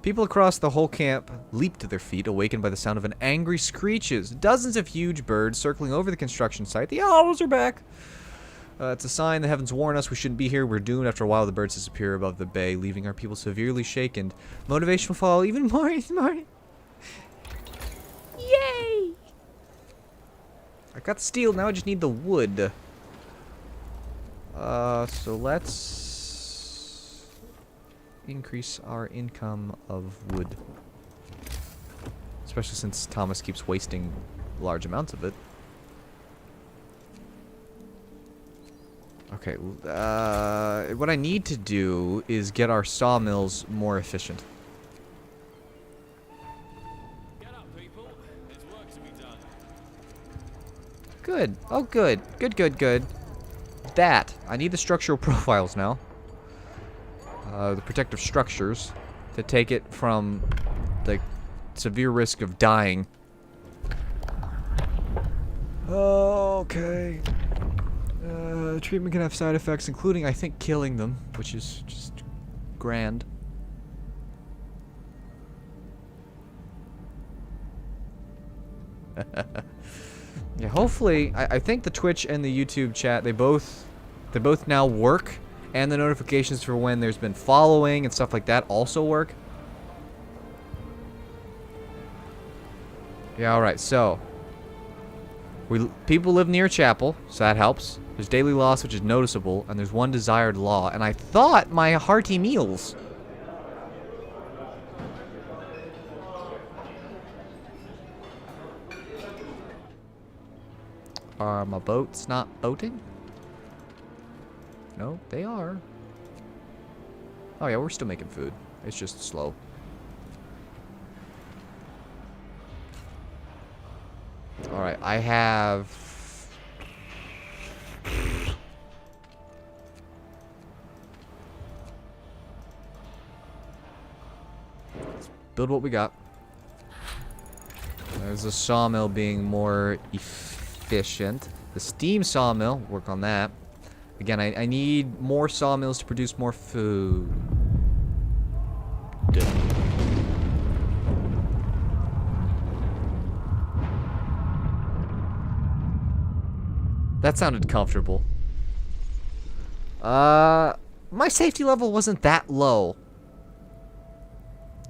People across the whole camp leaped to their feet, awakened by the sound of an angry screeches. Dozens of huge birds circling over the construction site. The owls are back. It's a sign the heavens warn us we shouldn't be here. We're doomed. After a while, the birds disappear above the bay, leaving our people severely shaken. Motivation will fall even more and more. Yay! I got the steel. Now I just need the wood. So let's increase our income of wood. Especially since Thomas keeps wasting large amounts of it. Okay, what I need to do is get our sawmills more efficient. Get up, people. There's work to be done. Good. Oh, good. Good, good, good. That. I need the structural profiles now. The protective structures to take it from the severe risk of dying. Okay. Treatment can have side effects, including, I think, killing them, which is just grand. Yeah, hopefully, I think the Twitch and the YouTube chat, they both now work, and the notifications for when there's been following and stuff like that also work. Yeah, alright, so people live near a chapel, so that helps. There's daily loss, which is noticeable, and there's one desired law, and I thought my hearty meals. Are my boats not boating? No, they are. Oh yeah, we're still making food. It's just slow. Alright, I have... Let's build what we got. There's a sawmill being more efficient. The steam sawmill, work on that. Again, I need more sawmills to produce more food. That sounded comfortable. My safety level wasn't that low.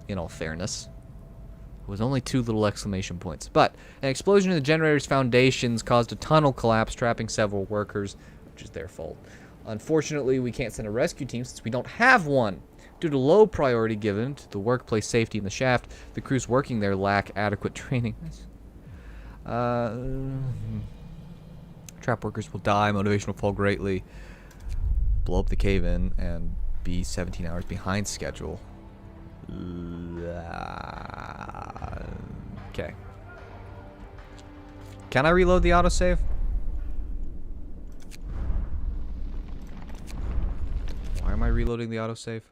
In all fairness. It was only 2 little exclamation points. But an explosion in the generator's foundations caused a tunnel collapse, trapping several workers, which is their fault. Unfortunately, we can't send a rescue team since we don't have one. Due to low priority given to the workplace safety in the shaft, the crews working there lack adequate training. Trap workers will die, motivation will fall greatly, blow up the cave-in, and be 17 hours behind schedule. Okay. Can I reload the autosave? Why am I reloading the autosave?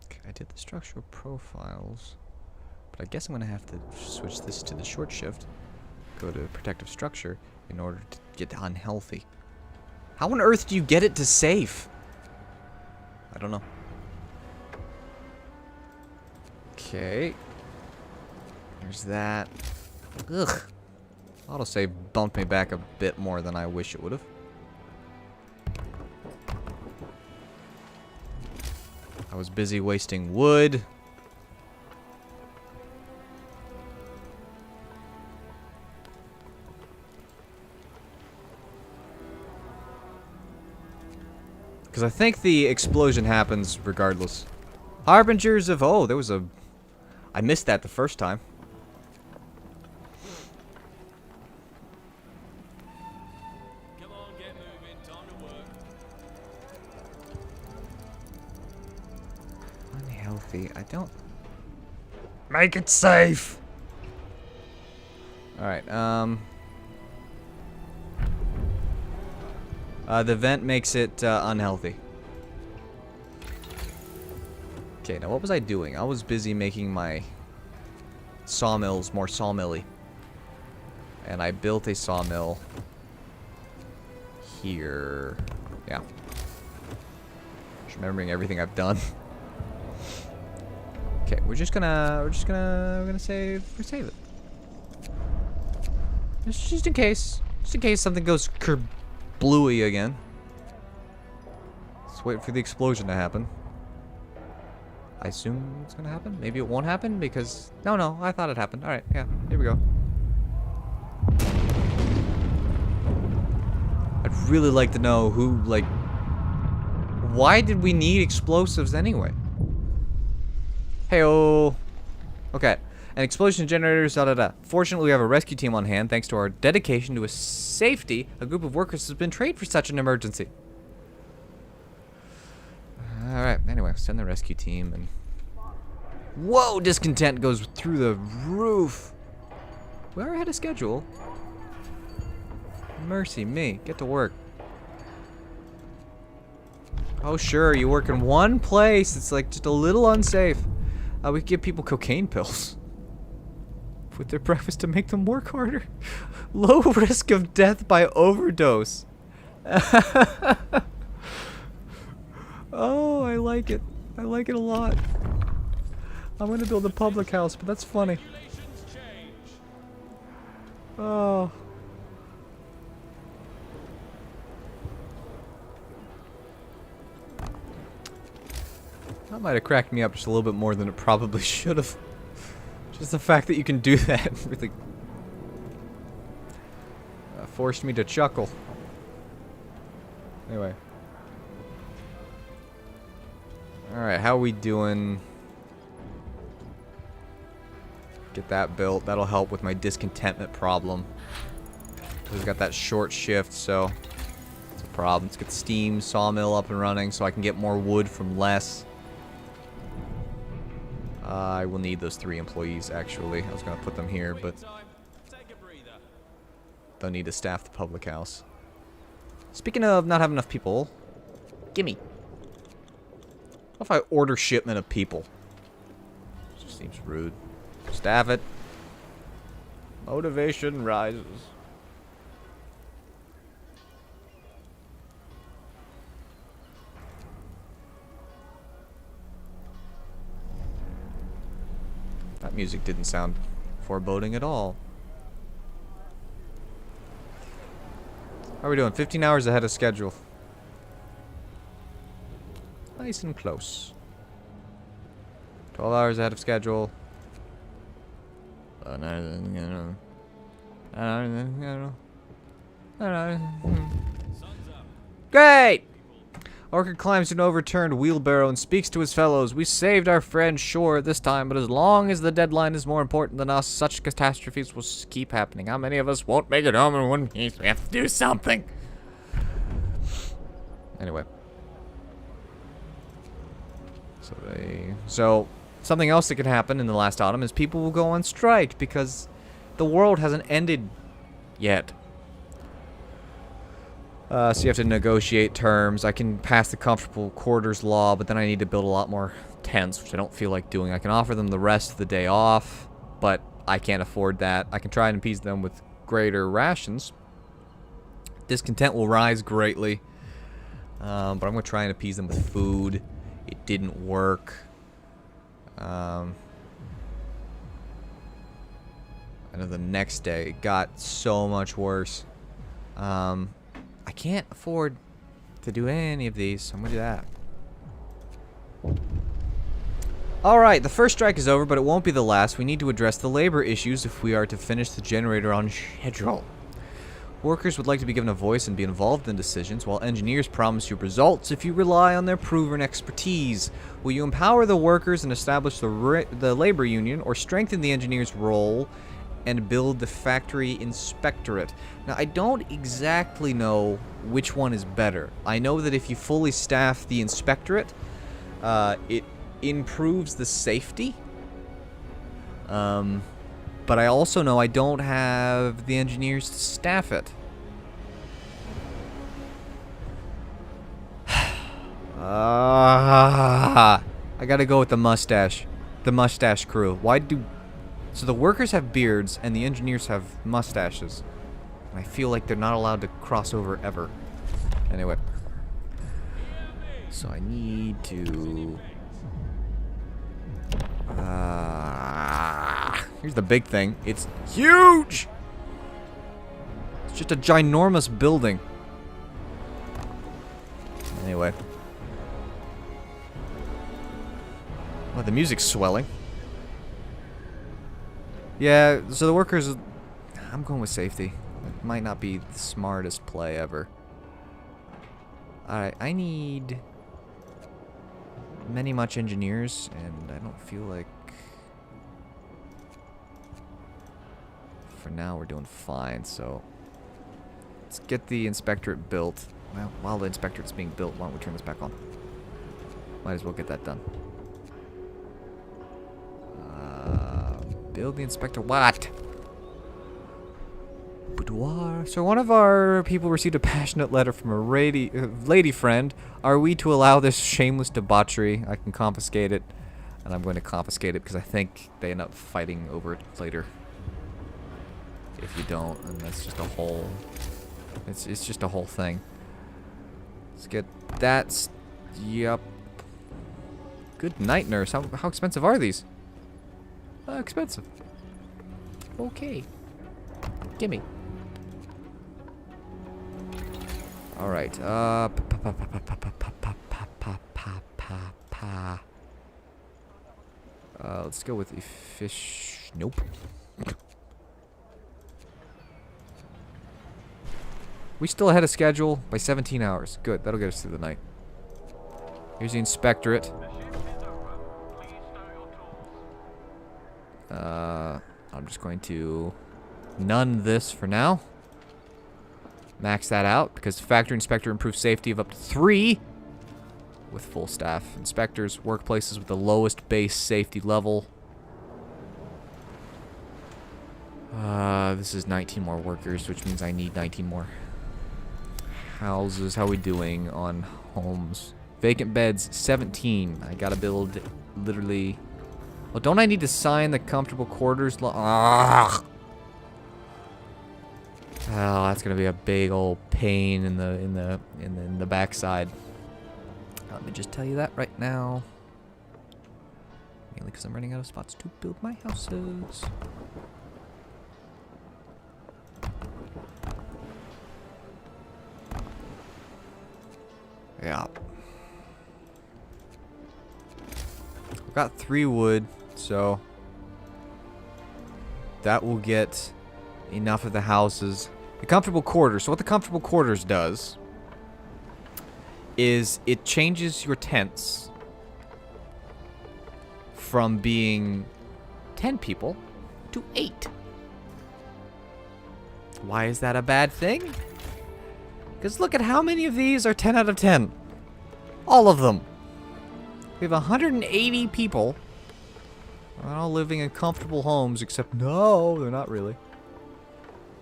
Okay, I did the structural profiles. But I guess I'm going to have to switch this to the short shift. Go to protective structure in order to get unhealthy. How on earth do you get it to safe? I don't know. Okay. There's that. Ugh. Autosave bumped me back a bit more than I wish it would have. I was busy wasting wood. Because I think the explosion happens regardless. Harbingers of... Oh, there was a... I missed that the first time. Come on, get moving. Time to work. Unhealthy. I don't... Make it safe! Alright, the vent makes it unhealthy. Okay, now what was I doing? I was busy making my sawmills more sawmilly. And I built a sawmill here. Yeah. Just remembering everything I've done. Okay, we're gonna save it. Just in case. Just in case something goes bluey again. Let's wait for the explosion to happen. I assume it's gonna happen. Maybe it won't happen because... No, I thought it happened. Alright, yeah, here we go. I'd really like to know who, like... Why did we need explosives anyway? Hey-oh. Okay. An explosion generators, da-da-da. Fortunately, we have a rescue team on hand. Thanks to our dedication to safety, a group of workers has been trained for such an emergency. Alright, anyway, send the rescue team and... Whoa! Discontent goes through the roof! We are ahead of schedule. Mercy me. Get to work. Oh, sure, you work in one place. It's like just a little unsafe. We could give people cocaine pills with their breakfast to make them work harder. Low risk of death by overdose. Oh, I like it. I like it a lot. I'm gonna build a public house, but that's funny. Oh. That might have cracked me up just a little bit more than it probably should have. Just the fact that you can do that really forced me to chuckle. Anyway. Alright, how are we doing? Get that built. That'll help with my discontentment problem. We've got that short shift, so it's a problem. Let's get the steam sawmill up and running so I can get more wood from less. I will need those 3 employees, actually. I was going to put them here, but they'll need to staff the public house. Speaking of not having enough people, gimme. What if I order shipment of people? Just Seems rude. Staff it. Motivation rises. That music didn't sound foreboding at all. How are we doing? 15 hours ahead of schedule. Nice and close. 12 hours ahead of schedule. Great! Orchid climbs an overturned wheelbarrow and speaks to his fellows. We saved our friend Shore this time, but as long as the deadline is more important than us, such catastrophes will keep happening. How many of us won't make it home in one piece? We have to do something. Anyway. So something else that can happen in the last autumn is people will go on strike because the world hasn't ended yet. So you have to negotiate terms. I can pass the comfortable quarters law, but then I need to build a lot more tents, which I don't feel like doing. I can offer them the rest of the day off, but I can't afford that. I can try and appease them with greater rations. Discontent will rise greatly, but I'm going to try and appease them with food. It didn't work. I know the next day it got so much worse. I can't afford to do any of these, so I'm gonna do that. Alright, the first strike is over, but it won't be the last. We need to address the labor issues if we are to finish the generator on schedule. Workers would like to be given a voice and be involved in decisions, while engineers promise you results if you rely on their proven expertise. Will you empower the workers and establish the labor union, or strengthen the engineer's role and build the factory inspectorate? Now, I don't exactly know which one is better. I know that if you fully staff the inspectorate, it improves the safety. But I also know I don't have the engineers to staff it. I gotta go with the mustache. The mustache crew. So the workers have beards and the engineers have mustaches. And I feel like they're not allowed to cross over ever. Anyway. So I need to... here's the big thing. It's huge! It's just a ginormous building. Anyway. Oh, the music's swelling. Yeah, so the workers... I'm going with safety. It might not be the smartest play ever. Alright, I need... much engineers, and I don't feel like... For now, we're doing fine, so... Let's get the inspectorate built. Well, while the inspectorate's being built, why don't we turn this back on? Might as well get that done. Build the inspector. What? Boudoir. So one of our people received a passionate letter from a lady friend. Are we to allow this shameless debauchery? I can confiscate it, and I'm going to confiscate it because I think they end up fighting over it later. If you don't, and that's just a whole... It's just a whole thing. Let's get that. Yep. Good night, nurse. How expensive are these? Expensive. Okay. Gimme. Alright, let's go with the fish. Nope. We still ahead of schedule by 17 hours. Good, that'll get us through the night. Here's the inspectorate. I'm just going to none this for now. Max that out because factory inspector improves safety of up to 3 with full staff. Inspectors, workplaces with the lowest base safety level. This is 19 more workers, which means I need 19 more houses. How are we doing on homes? Vacant beds, 17. I gotta build literally Well, don't I need to sign the comfortable quarters law? Ah. Oh, that's gonna be a big old pain in the backside. Let me just tell you that right now. Mainly because I'm running out of spots to build my houses. Yeah. I've got 3 wood, so that will get enough of the houses. The comfortable quarters. So what the comfortable quarters does is it changes your tents from being 10 people to 8. Why is that a bad thing? Because look at how many of these are 10 out of 10. All of them. We have 180 people. They're all living in comfortable homes, except no, they're not really.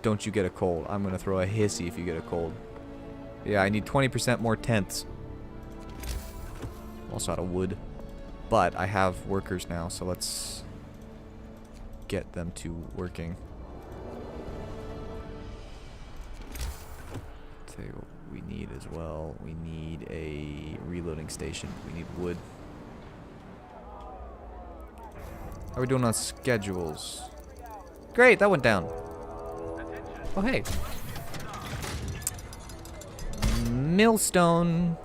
Don't you get a cold. I'm going to throw a hissy if you get a cold. Yeah, I need 20% more tents. Also out of wood. But I have workers now, so let's get them to working. Tell you what we need as well. We need a reloading station. We need wood. How are we doing on schedules? Great, that went down. Oh, hey. Millstone.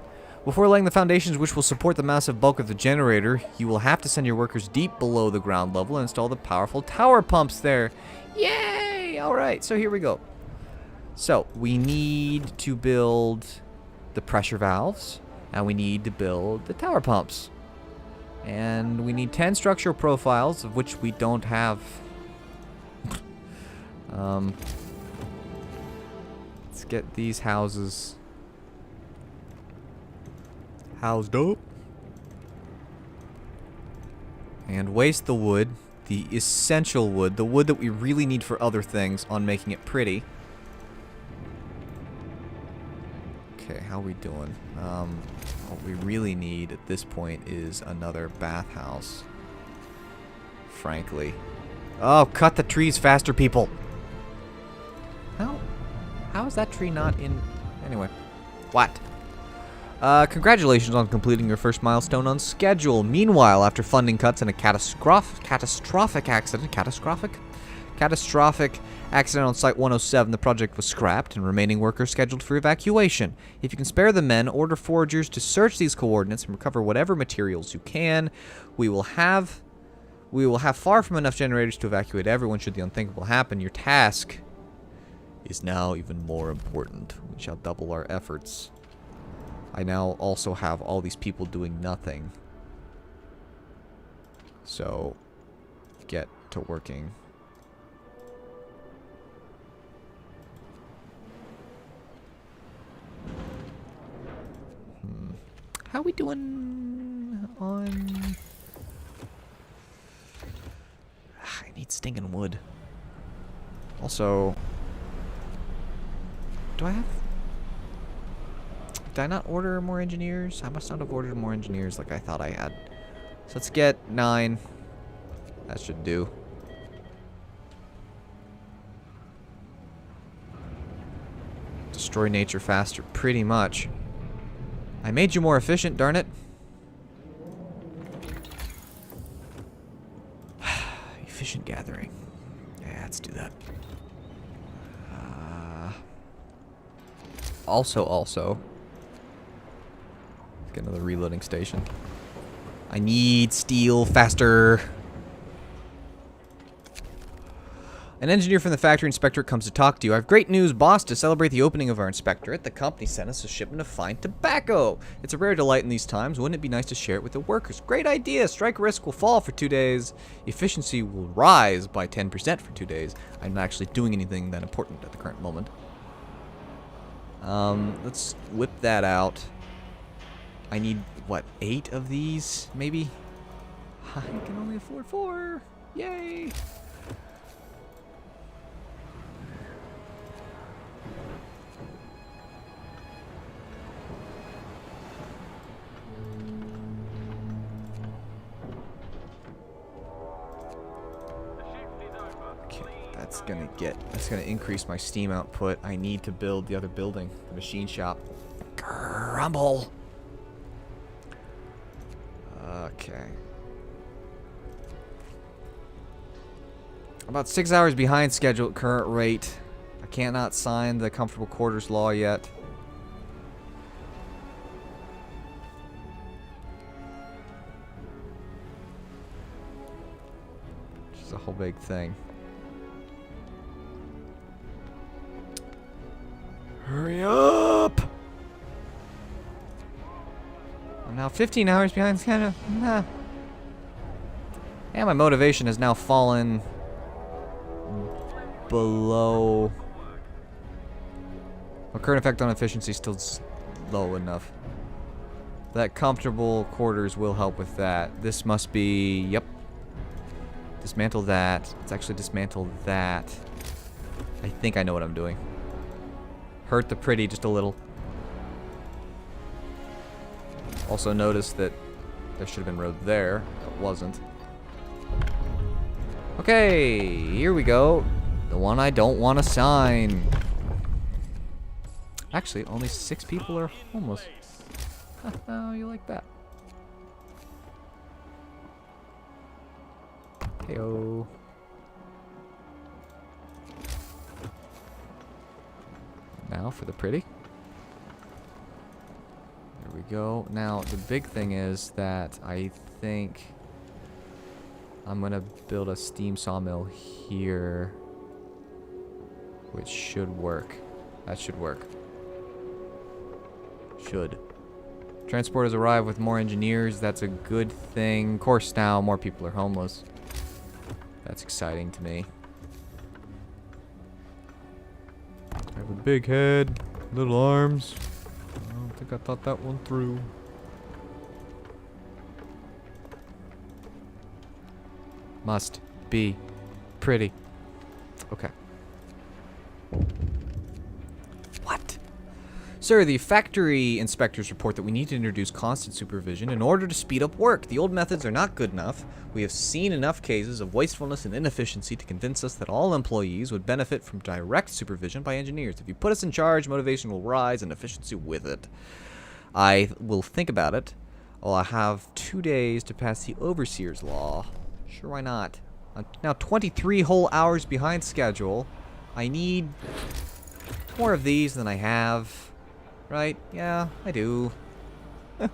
Before laying the foundations which will support the massive bulk of the generator, you will have to send your workers deep below the ground level and install the powerful tower pumps there. Yay! Alright, so here we go. So, we need to build the pressure valves, and we need to build the tower pumps. And we need 10 structural profiles, of which we don't have. Let's get these houses housed up. And waste the wood, the essential wood, the wood that we really need for other things, on making it pretty. Okay, how are we doing? What we really need at this point is another bathhouse. Frankly. Oh, cut the trees faster, people! How is that tree not in... Anyway. What? Congratulations on completing your first milestone on schedule. Meanwhile, after funding cuts and a catastrophic accident on Site 107, the project was scrapped and remaining workers scheduled for evacuation. If you can spare the men, order foragers to search these coordinates and recover whatever materials you can. We will have far from enough generators to evacuate everyone should the unthinkable happen. Your task is now even more important. We shall double our efforts. I now also have all these people doing nothing. So, get to working. How we doing on... I need stinking wood. Also, do I have... Did I not order more engineers? I must not have ordered more engineers like I thought I had. So let's get 9. That should do. Destroy nature faster, pretty much. I made you more efficient, darn it. Efficient gathering. Yeah, let's do that. Also, get another reloading station. I need steel faster. An engineer from the factory inspectorate comes to talk to you. I have great news, boss. To celebrate the opening of our inspectorate, the company sent us a shipment of fine tobacco. It's a rare delight in these times. Wouldn't it be nice to share it with the workers? Great idea. Strike risk will fall for 2 days. Efficiency will rise by 10% for 2 days. I'm not actually doing anything that important at the current moment. Let's whip that out. I need, what, 8 of these, maybe? I can only afford 4. Yay! That's gonna increase my steam output. I need to build the other building, the machine shop. Grumble. Okay. About 6 hours behind schedule at current rate. I cannot sign the comfortable quarters law yet. Which is a whole big thing. Hurry up! I'm now 15 hours behind schedule. Nah. And my motivation has now fallen below. My current effect on efficiency is still low enough. That comfortable quarters will help with that. This must be, yep. Dismantle that. Let's actually dismantle that. I think I know what I'm doing. Hurt the pretty just a little. Also notice that there should have been road there. That wasn't. Okay, here we go. The one I don't want to sign. Actually, only 6 people are homeless. How you like that? Heyo. Now for the pretty. There we go. Now, the big thing is that I think I'm gonna build a steam sawmill here, which should work. That should work. Should. Transporters arrive with more engineers. That's a good thing. Of course, now more people are homeless. That's exciting to me. I have a big head, little arms. I don't think I thought that one through. Must be pretty. Okay. What? Sir, the factory inspectors report that we need to introduce constant supervision in order to speed up work. The old methods are not good enough. We have seen enough cases of wastefulness and inefficiency to convince us that all employees would benefit from direct supervision by engineers. If you put us in charge, motivation will rise and efficiency with it. I will think about it. Well, I have 2 days to pass the overseer's law. Sure, why not? I'm now 23 whole hours behind schedule. I need more of these than I have. Right? Yeah, I do. I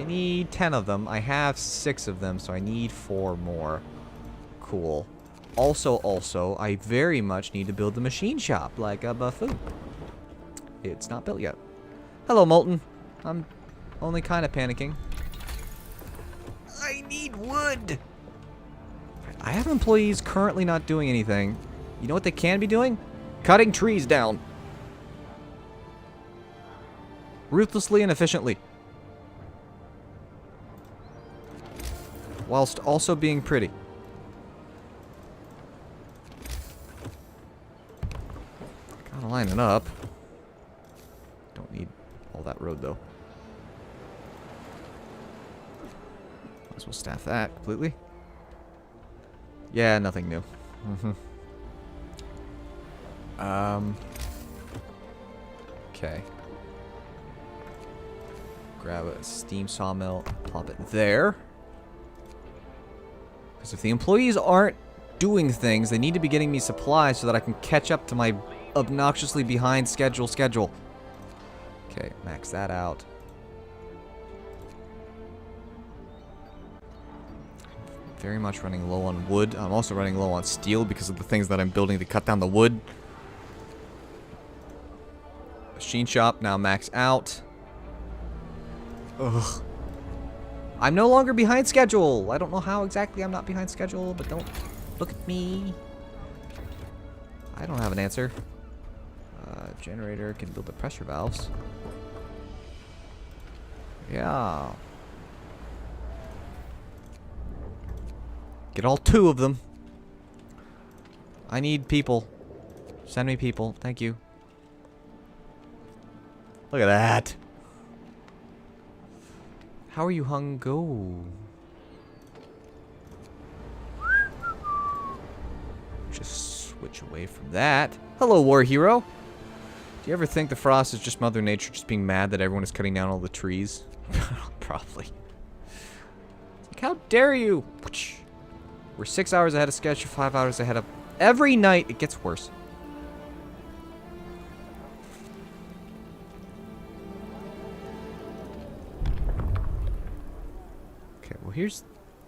need 10 of them. I have 6 of them, so I need 4 more. Cool. Also, I very much need to build the machine shop like a buffoon. It's not built yet. Hello, Molten. I'm only kind of panicking. I need wood! I have employees currently not doing anything. You know what they can be doing? Cutting trees down. Ruthlessly and efficiently. Whilst also being pretty. Gotta line it up. Don't need all that road though. Might as well staff that completely. Yeah, nothing new. Okay. Grab a steam sawmill, plop it there. Because if the employees aren't doing things, they need to be getting me supplies so that I can catch up to my obnoxiously behind schedule. Okay, max that out. Very much running low on wood. I'm also running low on steel because of the things that I'm building to cut down the wood. Machine shop now max out. Ugh. I'm no longer behind schedule. I don't know how exactly I'm not behind schedule, but don't look at me. I don't have an answer. Generator can build the pressure valves. Yeah. Get all 2 of them. I need people. Send me people. Thank you. Look at that. How are you hung go? just switch away from that. Hello, war hero. Do you ever think the frost is just Mother Nature just being mad that everyone is cutting down all the trees? Probably. Like, how dare you? We're 6 hours ahead of schedule, 5 hours ahead of... Every night, it gets worse. Okay, well here's,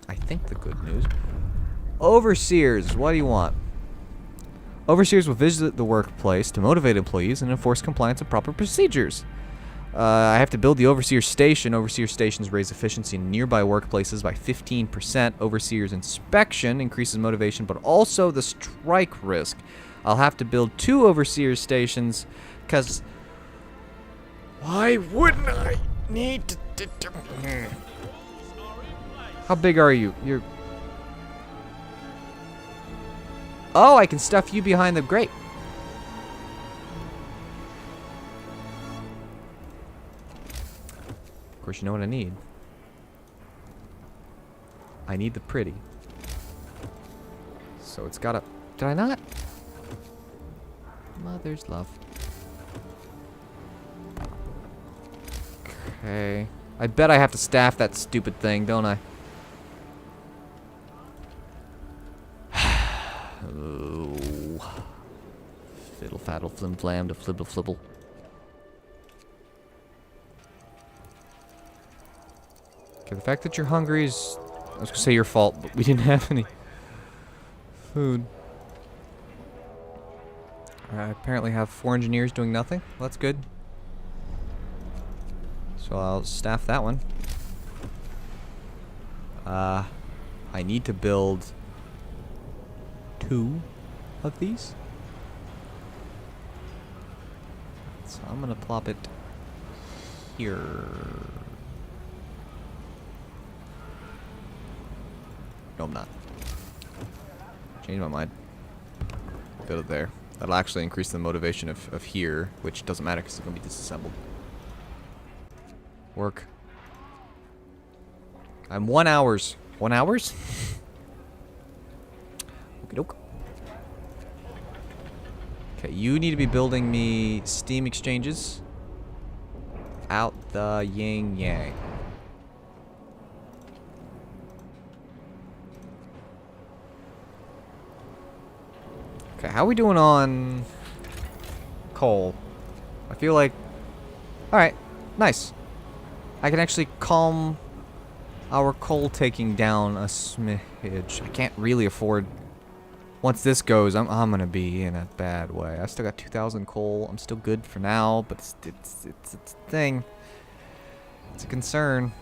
I think, the good news. Overseers, what do you want? Overseers will visit the workplace to motivate employees and enforce compliance with proper procedures. I have to build the Overseer Station. Overseer Stations raise efficiency in nearby workplaces by 15%. Overseer's inspection increases motivation, but also the strike risk. I'll have to build 2 Overseer Stations, because... Why wouldn't I need to... How big are you? You're... Oh, I can stuff you behind the grate. Of course, you know what I need. I need the pretty. So it's gotta... Did I not? Mother's love. Okay. I bet I have to staff that stupid thing, don't I? Oh. Fiddle faddle flim flam to flibble flibble. Okay, the fact that you're hungry is, I was gonna say your fault, but we didn't have any food. I apparently have 4 engineers doing nothing. Well, that's good. So I'll staff that one. I need to build 2 of these. So I'm gonna plop it here. No, I'm not. Change my mind. Build it there. That'll actually increase the motivation of here, which doesn't matter because it's gonna be disassembled. Work. I'm 1 hours. 1 hours? Okie doke. Okay, you need to be building me steam exchanges out the yin yang. Okay, how are we doing on coal? I feel like... Alright, nice. I can actually calm our coal taking down a smidge. I can't really afford... Once this goes, I'm gonna be in a bad way. I still got 2,000 coal. I'm still good for now, but it's a thing. It's a concern.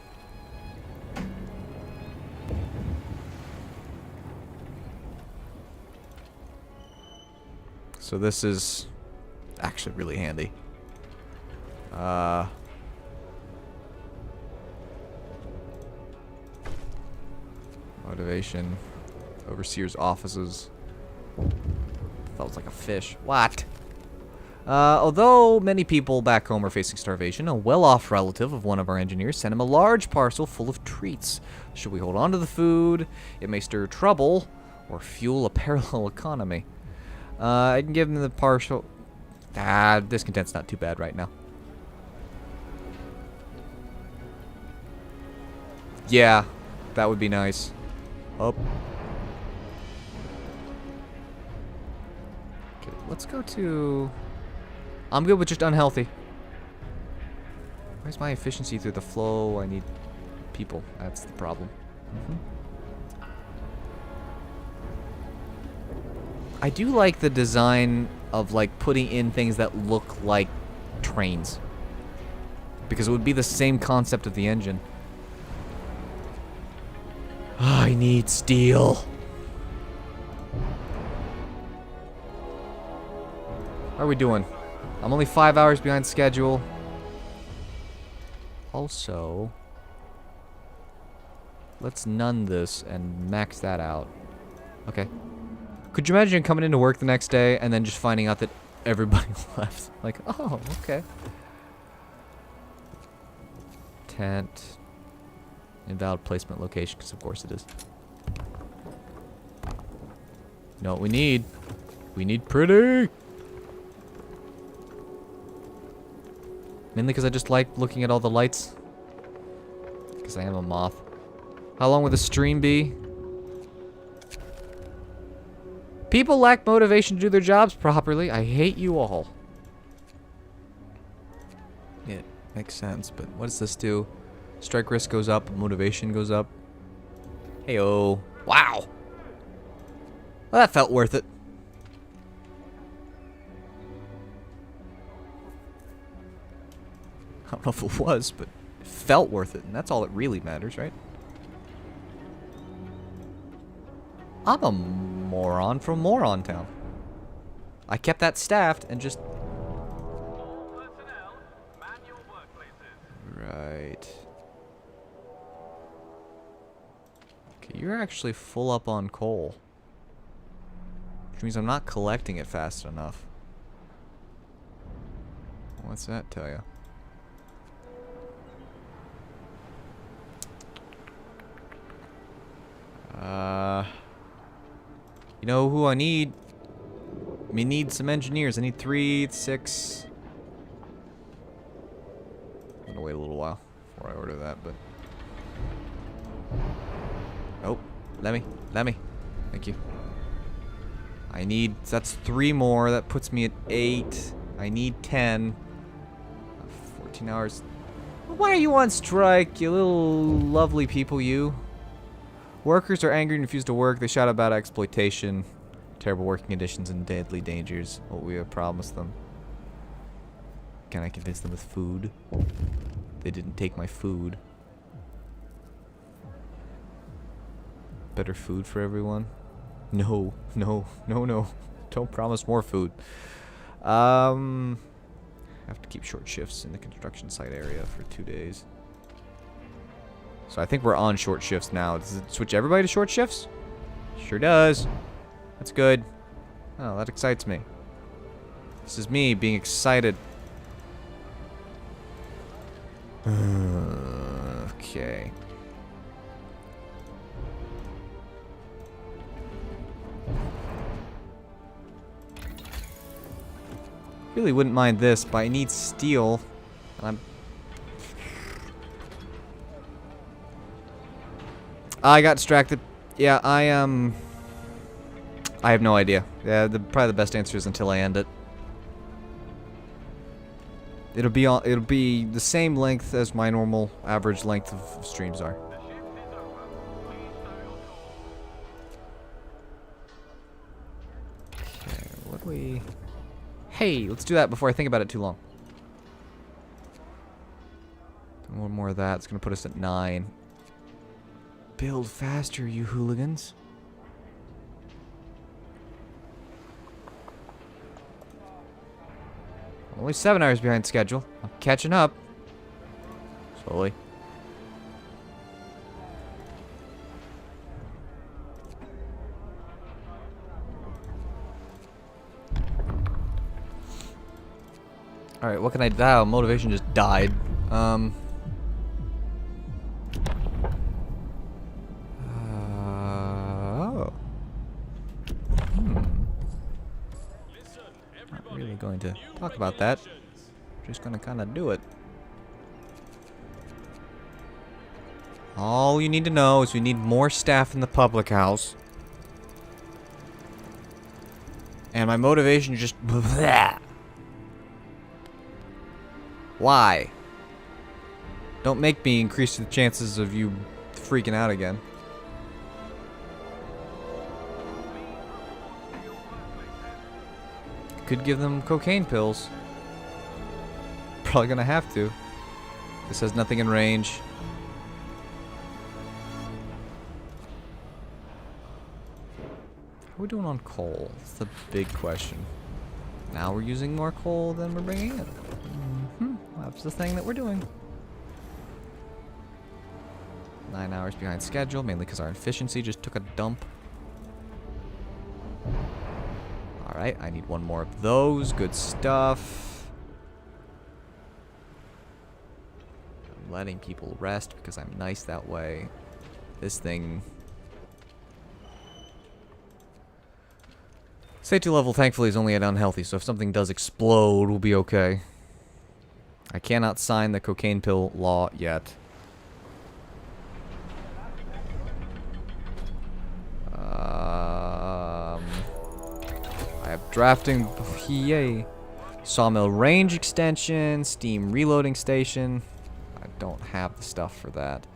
So this is actually really handy. Motivation. Overseer's offices. That was like a fish. What? Although many people back home are facing starvation, a well-off relative of one of our engineers sent him a large parcel full of treats. Should we hold on to the food? It may stir trouble or fuel a parallel economy. I can give him the partial... discontent's not too bad right now. Yeah, that would be nice. Up. Okay, let's go to... I'm good with just unhealthy. Where's my efficiency through the flow? I need people. That's the problem. I do like the design of like putting in things that look like trains. Because it would be the same concept of the engine. I need steel. How are we doing? I'm only 5 hours behind schedule. Also, let's none this and max that out. Okay. Could you imagine coming into work the next day and then just finding out that everybody left? Like, oh, okay. Tent. Invalid placement location, because of course it is. You know what we need? We need pretty! Mainly because I just like looking at all the lights. Because I am a moth. How long will the stream be? People lack motivation to do their jobs properly. I hate you all. Yeah, makes sense, but what does this do? Strike risk goes up, motivation goes up. Heyo. Wow. Well, that felt worth it. I don't know if it was, but it felt worth it, and that's all that really matters, right? I'm a moron from Moron Town. I kept that staffed and just... Right. Okay, you're actually full up on coal. Which means I'm not collecting it fast enough. What's that tell you? You know who I need? We need some engineers. I need 3, 6. I'm gonna wait a little while before I order that, but... Oh, let me. Thank you. I need... That's 3 more. That puts me at 8. I need 10. 14 hours. Why are you on strike, you little lovely people, you? Workers are angry and refuse to work. They shout about exploitation, terrible working conditions, and deadly dangers. What we have promised them. Can I convince them with food? They didn't take my food. Better food for everyone? No. Don't promise more food. I have to keep short shifts in the construction site area for 2 days. So I think we're on short shifts now. Does it switch everybody to short shifts? Sure does. That's good. Oh, that excites me. This is me being excited. Okay. Really wouldn't mind this, but I need steel. And I got distracted. Yeah, I have no idea. Yeah, probably the best answer is until I end it. It'll be the same length as my normal average length of streams are. Okay, what do we... Hey, let's do that before I think about it too long. One more of that. It's gonna put us at 9. Build faster, you hooligans. Only 7 hours behind schedule. I'm catching up. Slowly. Alright, what can I do? Oh, motivation just died. Not really going to talk about that. Just gonna kind of do it. All you need to know is we need more staff in the public house. And my motivation just... Why? Don't make me increase the chances of you freaking out again. Could give them cocaine pills. Probably gonna have to. This has nothing in range. How are we doing on coal? That's the big question. Now we're using more coal than we're bringing in. That's the thing that we're doing. 9 hours behind schedule, mainly because our efficiency just took a dump. Alright, I need 1 more of those. Good stuff. I'm letting people rest because I'm nice that way. This thing... Safety level, thankfully, is only at unhealthy, so if something does explode, we'll be okay. I cannot sign the cocaine pill law yet. I have drafting. Yay. Sawmill range extension, steam reloading station. I don't have the stuff for that.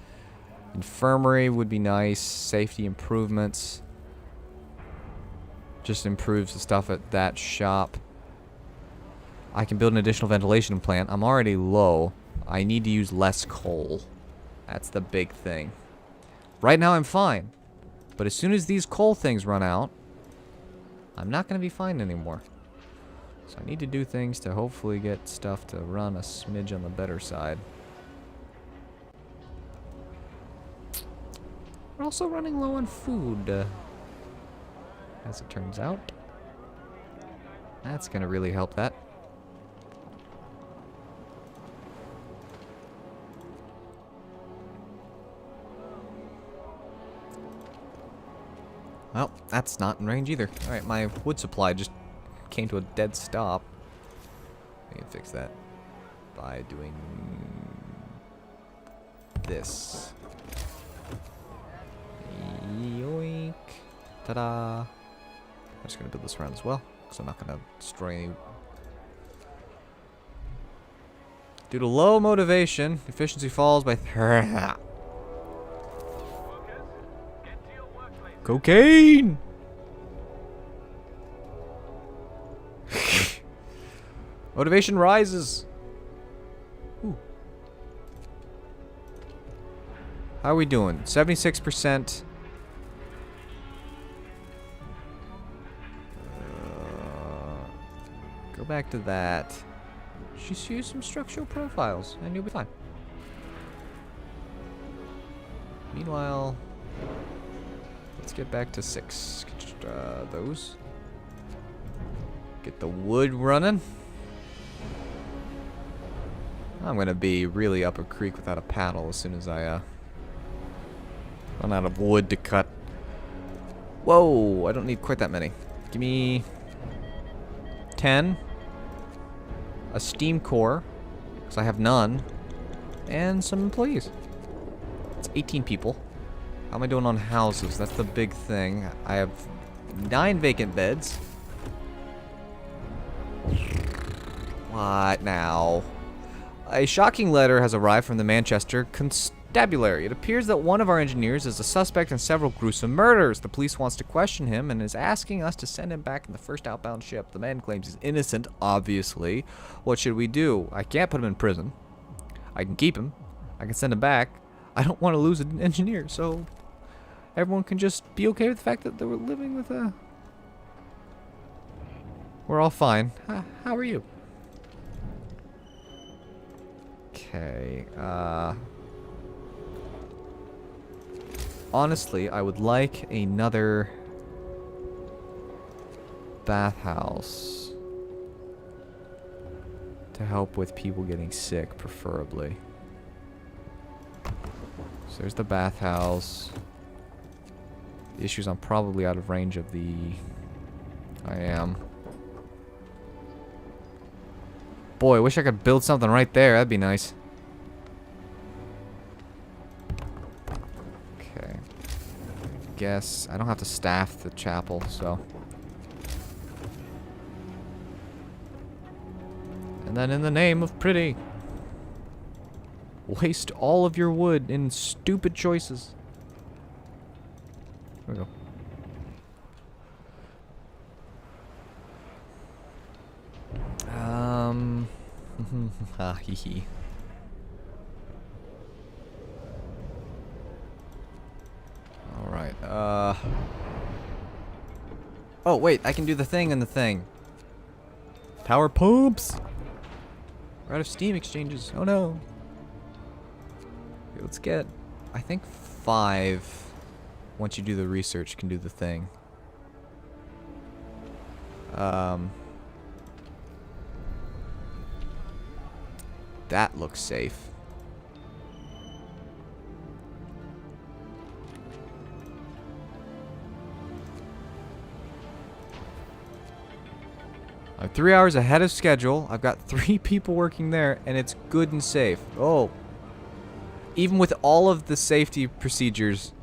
Infirmary would be nice. Safety improvements. Just improves the stuff at that shop. I can build an additional ventilation plant. I'm already low. I need to use less coal. That's the big thing. Right now I'm fine. But as soon as these coal things run out, I'm not going to be fine anymore. So I need to do things to hopefully get stuff to run a smidge on the better side. We're also running low on food, as it turns out. That's going to really help that. Well, that's not in range either. Alright, my wood supply just came to a dead stop. I can fix that by doing this. Yoink. Ta-da. I'm just going to build this around as well, because I'm not going to destroy any. Due to low motivation, efficiency falls by cocaine! Motivation rises. Ooh. How are we doing? 76%. Go back to that. Just use some structural profiles and you'll be fine. Meanwhile, let's get back to 6. Those. Get the wood running. I'm going to be really up a creek without a paddle as soon as I run out of wood to cut. Whoa, I don't need quite that many. Give me 10. A steam core, because I have none. And some employees. It's 18 people. How am I doing on houses? That's the big thing. I have 9 vacant beds. What now? A shocking letter has arrived from the Manchester Constabulary. It appears that one of our engineers is a suspect in several gruesome murders. The police wants to question him and is asking us to send him back in the first outbound ship. The man claims he's innocent, obviously. What should we do? I can't put him in prison. I can keep him. I can send him back. I don't want to lose an engineer, so everyone can just be okay with the fact that they were living with a... We're all fine. How are you? Okay, honestly, I would like another bathhouse to help with people getting sick, preferably. So there's the bathhouse. The issue is I'm probably out of range of the... I am. Boy, I wish I could build something right there. That'd be nice. Okay. Guess I don't have to staff the chapel, so. And then in the name of pretty, waste all of your wood in stupid choices. There we go. Ha hee hee. Alright, oh, wait, I can do the thing and the thing. Power pumps! We're out of steam exchanges. Oh no. Okay, let's get, I think 5, once you do the research, can do the thing. That looks safe. I'm 3 hours ahead of schedule. I've got 3 people working there, and it's good and safe. Oh. Even with all of the safety procedures,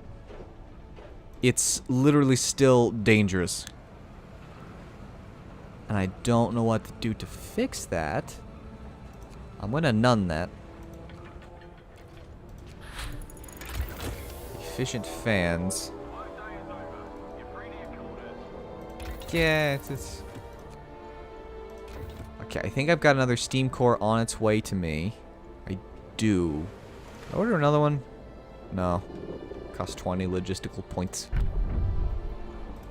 it's literally still dangerous. And I don't know what to do to fix that. I'm gonna none that. Efficient fans. Yeah, it's... Okay, I think I've got another steam core on its way to me. I do. Can I order another one? No. Cost 20 logistical points.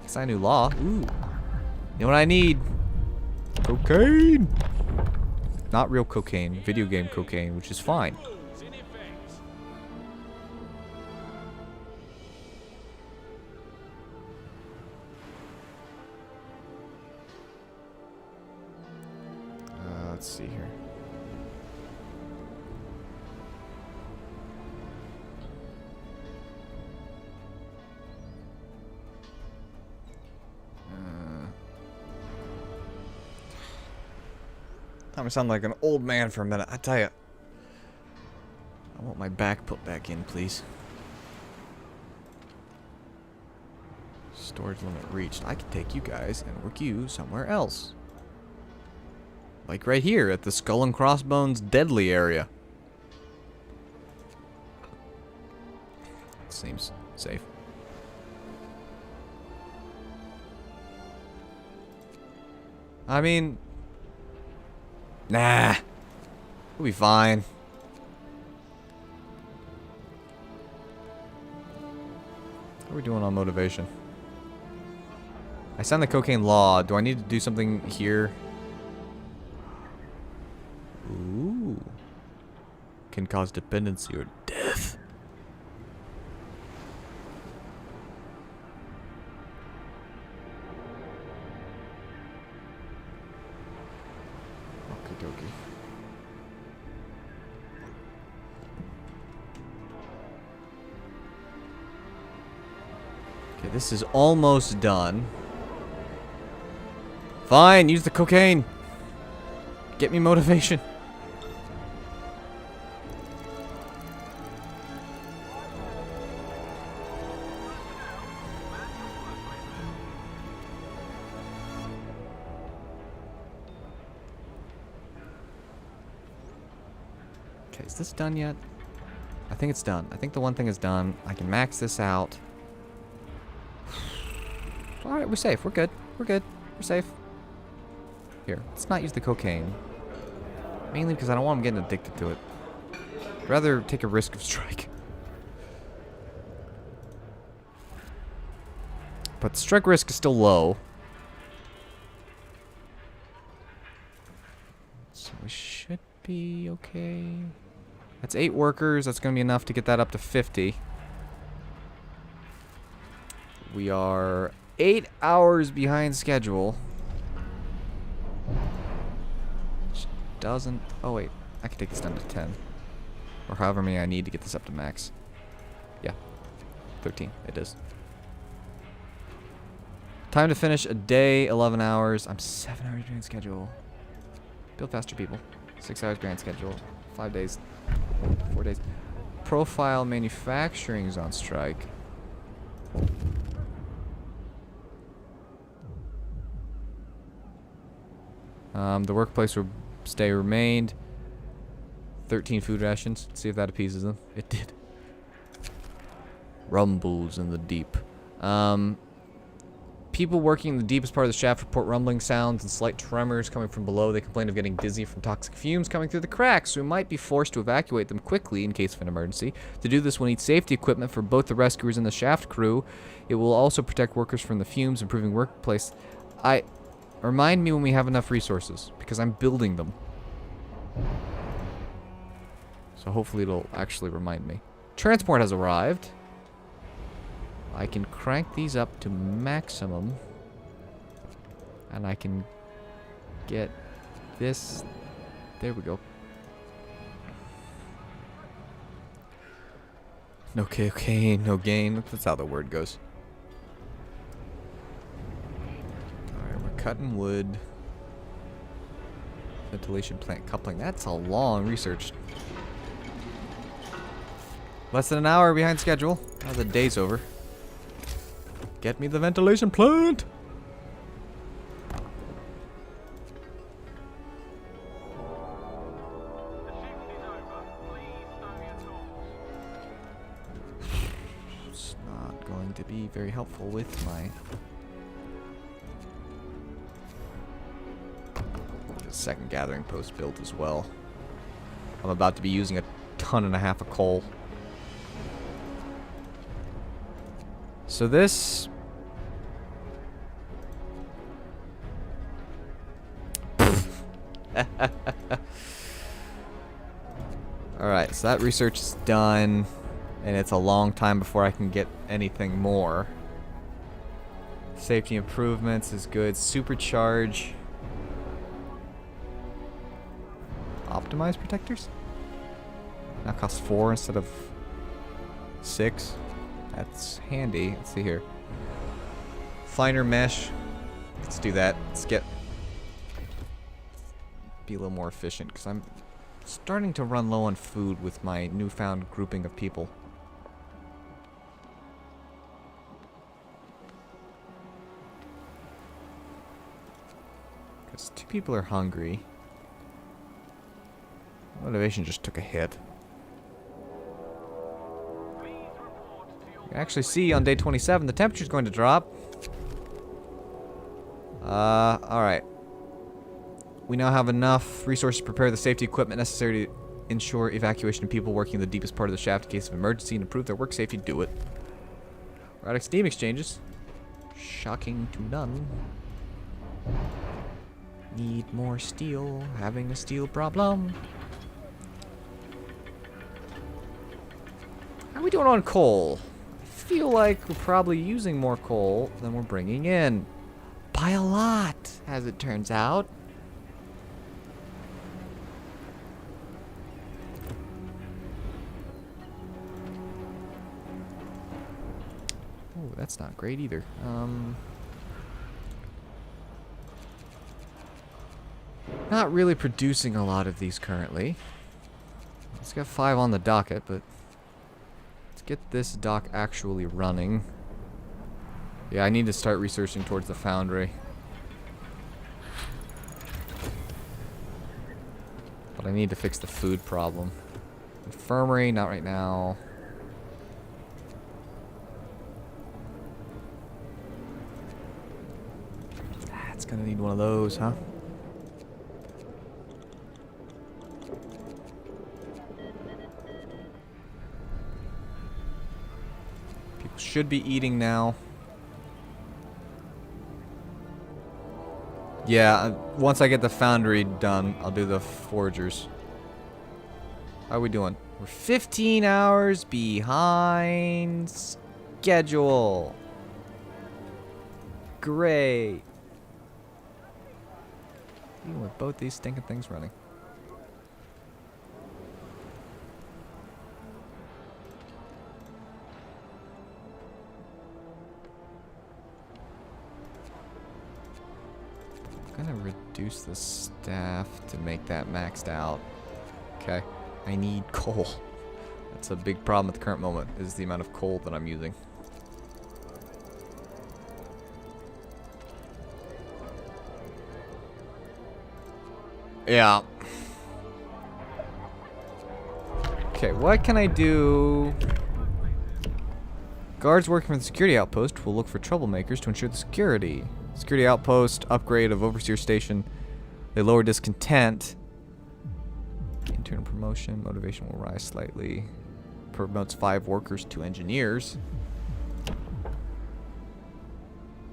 Sign new law. Ooh. You know what I need? Cocaine! Not real cocaine. Video game cocaine, which is fine. Let's see here. I'm gonna sound like an old man for a minute. I tell you, I want my back put back in, please. Storage limit reached. I can take you guys and work you somewhere else. Like right here at the Skull and Crossbones deadly area. Seems safe. I mean... Nah. We'll be fine. How are we doing on motivation? I signed the cocaine law. Do I need to do something here? Ooh. Can cause dependency or death. Okie dokie. Okay, this is almost done. Fine, use the cocaine. Get me motivation. Okay, is this done yet? I think it's done. I think the one thing is done. I can max this out. Alright, we're safe. We're good. We're good. We're safe. Here, let's not use the cocaine. Mainly because I don't want him getting addicted to it. I'd rather take a risk of strike. But strike risk is still low. So we should be okay. That's 8 workers. That's going to be enough to get that up to 50. We are 8 hours behind schedule. Which doesn't... Oh, wait. I can take this down to 10. Or however many I need to get this up to max. Yeah. 13. It is. Time to finish a day, 11 hours. I'm 7 hours behind schedule. Build faster, people. 6 hours behind schedule. 5 days. 4 days. Profile manufacturing is on strike. The workplace will stay remained. 13 food rations. Let's see if that appeases them. It did. Rumbles in the deep. People working in the deepest part of the shaft report rumbling sounds and slight tremors coming from below. They complain of getting dizzy from toxic fumes coming through the cracks, so we might be forced to evacuate them quickly in case of an emergency. To do this, we'll need safety equipment for both the rescuers and the shaft crew. It will also protect workers from the fumes, improving workplace. Remind me when we have enough resources, because I'm building them. So hopefully it'll actually remind me. Transport has arrived. I can crank these up to maximum. And I can get this. There we go. No cocaine, no gain. That's how the word goes. Alright, we're cutting wood. Ventilation plant coupling. That's a long research. Less than an hour behind schedule. Now the day's over. Get me the ventilation plant! It's not going to be very helpful with my second gathering post built as well. I'm about to be using a ton and a half of coal. So this... Alright, so that research is done, and it's a long time before I can get anything more. Safety improvements is good. Supercharge. Optimize protectors? Now costs 4 instead of 6. That's handy. Let's see here. Finer mesh. Let's do that. Let's be a little more efficient because I'm starting to run low on food with my newfound grouping of people. Because 2 people are hungry. Motivation just took a hit. You can actually see on day 27 the temperature's going to drop. Alright. We now have enough resources to prepare the safety equipment necessary to ensure evacuation of people working in the deepest part of the shaft in case of emergency and improve their work safety. Do it. We're at steam exchanges. Shocking to none. Need more steel. Having a steel problem. How are we doing on coal? I feel like we're probably using more coal than we're bringing in. By a lot, as it turns out. Oh, that's not great either. Not really producing a lot of these currently. It's got 5 on the docket, but let's get this dock actually running. Yeah, I need to start researching towards the foundry. But I need to fix the food problem. Infirmary, not right now. It's gonna need one of those, huh? People should be eating now. Yeah, once I get the foundry done, I'll do the forgers. How are we doing? We're 15 hours behind schedule. Great. Even with both these stinking things running. I'm gonna reduce the staff to make that maxed out. Okay. I need coal. That's a big problem at the current moment, is the amount of coal that I'm using. Yeah. Okay, what can I do? Guards working for the security outpost will look for troublemakers to ensure the security. Security outpost, upgrade of overseer station. They lower discontent. Internal promotion, motivation will rise slightly. Promotes 5 workers to engineers.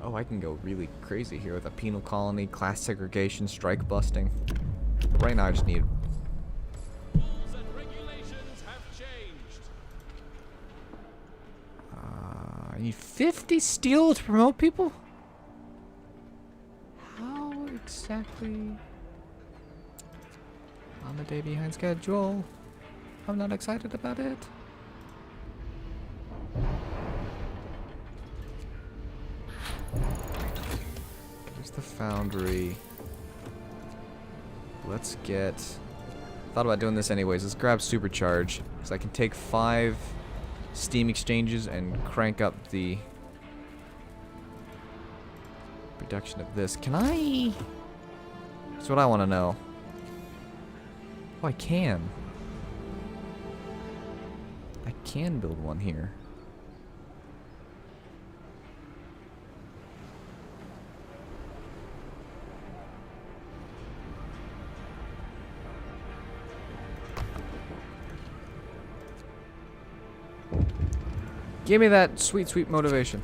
Oh, I can go really crazy here with a penal colony, class segregation, strike busting. Right now I just need... Rules and regulations have changed. I need 50 steel to promote people? How exactly? I'm a day behind schedule. I'm not excited about it. There's the foundry. let's get... Thought about doing this anyways. Let's grab Supercharge. Because I can take 5 Steam exchanges and crank up the production of this. Can I... That's what I want to know. Oh, I can. I can build one here. Give me that sweet, sweet motivation.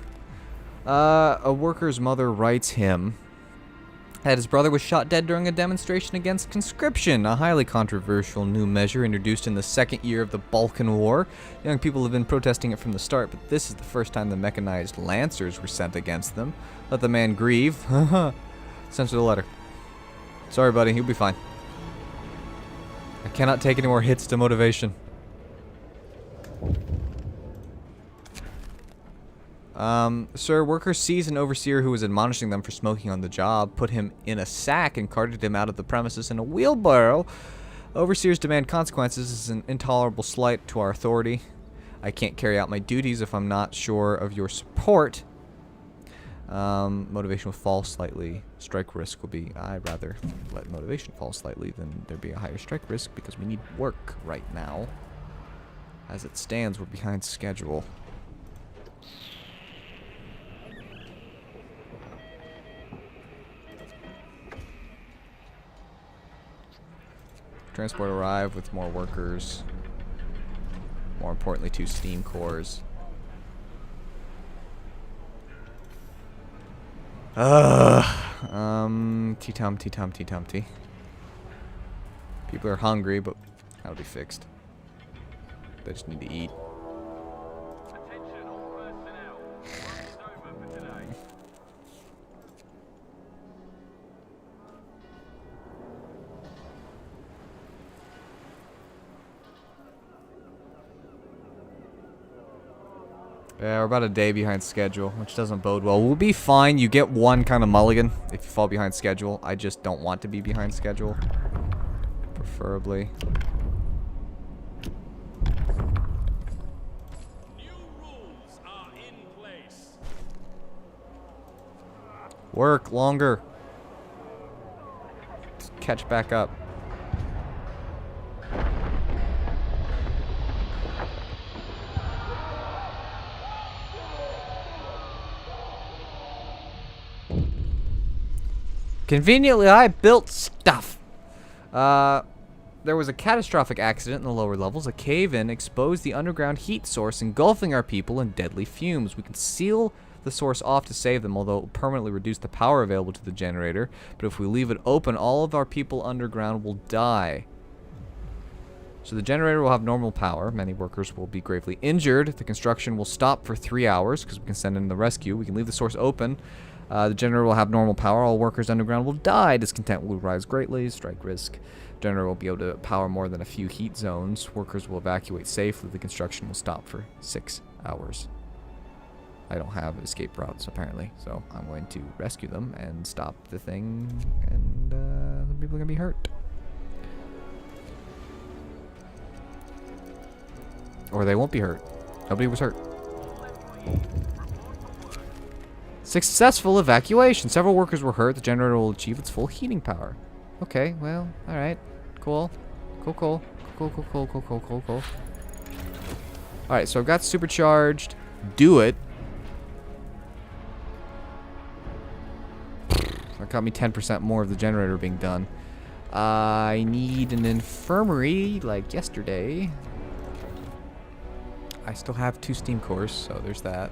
A worker's mother writes him that his brother was shot dead during a demonstration against conscription, a highly controversial new measure introduced in the second year of the Balkan War. Young people have been protesting it from the start, but this is the first time the mechanized lancers were sent against them. Let the man grieve. Censor the letter. Sorry, buddy, you'll be fine. I cannot take any more hits to motivation. Sir, worker sees an overseer who was admonishing them for smoking on the job, put him in a sack and carted him out of the premises in a wheelbarrow. Overseers demand consequences. This is an intolerable slight to our authority. I can't carry out my duties if I'm not sure of your support. Motivation will fall slightly. Strike risk will be... I'd rather let motivation fall slightly than there be a higher strike risk because we need work right now. As it stands, we're behind schedule. Transport arrived with more workers. More importantly, 2 steam cores. T-Tom. People are hungry, but that'll be fixed. They just need to eat. Attention all personnel. Work is over for today. Yeah, we're about a day behind schedule, which doesn't bode well. We'll be fine. You get 1 kind of mulligan if you fall behind schedule. I just don't want to be behind schedule. Preferably. New rules are in place. Work longer. Let's catch back up. Conveniently, I built stuff. There was a catastrophic accident in the lower levels. A cave-in exposed the underground heat source, engulfing our people in deadly fumes. We can seal the source off to save them, although it will permanently reduce the power available to the generator. But if we leave it open, all of our people underground will die. So the generator will have normal power. Many workers will be gravely injured. The construction will stop for 3 hours because we can send in the rescue. We can leave the source open. The generator will have normal power. All workers underground will die. Discontent will rise greatly. Strike risk. Generator will be able to power more than a few heat zones. Workers will evacuate safely. The construction will stop for 6 hours. I don't have escape routes, apparently. So I'm going to rescue them and stop the thing. And some people are going to be hurt. Or they won't be hurt. Nobody was hurt. Successful evacuation. Several workers were hurt. The generator will achieve its full heating power. Okay, well, alright. Cool. Cool. Alright, so I've got supercharged. Do it. That got me 10% more of the generator being done. I need an infirmary like yesterday. I still have 2 steam cores, so there's that.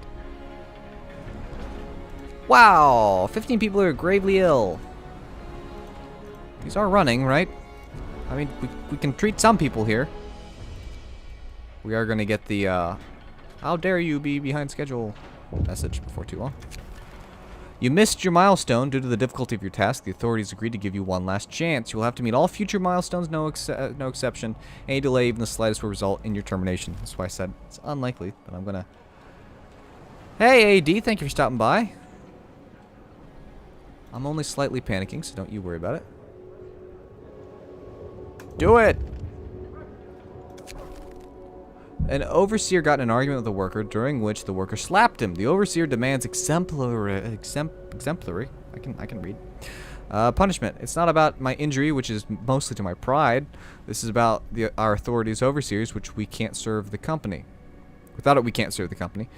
Wow! 15 people are gravely ill. These are running, right? I mean, we can treat some people here. We are going to get the, how dare you be behind schedule message before too long. You missed your milestone due to the difficulty of your task. The authorities agreed to give you one last chance. You will have to meet all future milestones, no exception. Any delay, even the slightest, will result in your termination. That's why I said it's unlikely, but I'm going to... Hey, AD, thank you for stopping by. I'm only slightly panicking, so don't you worry about it. Do it! An overseer got in an argument with a worker, during which the worker slapped him. The overseer demands exemplary. I can read. Punishment. It's not about my injury, which is mostly to my pride. This is about our authorities overseers, which we can't serve the company. Without it, we can't serve the company.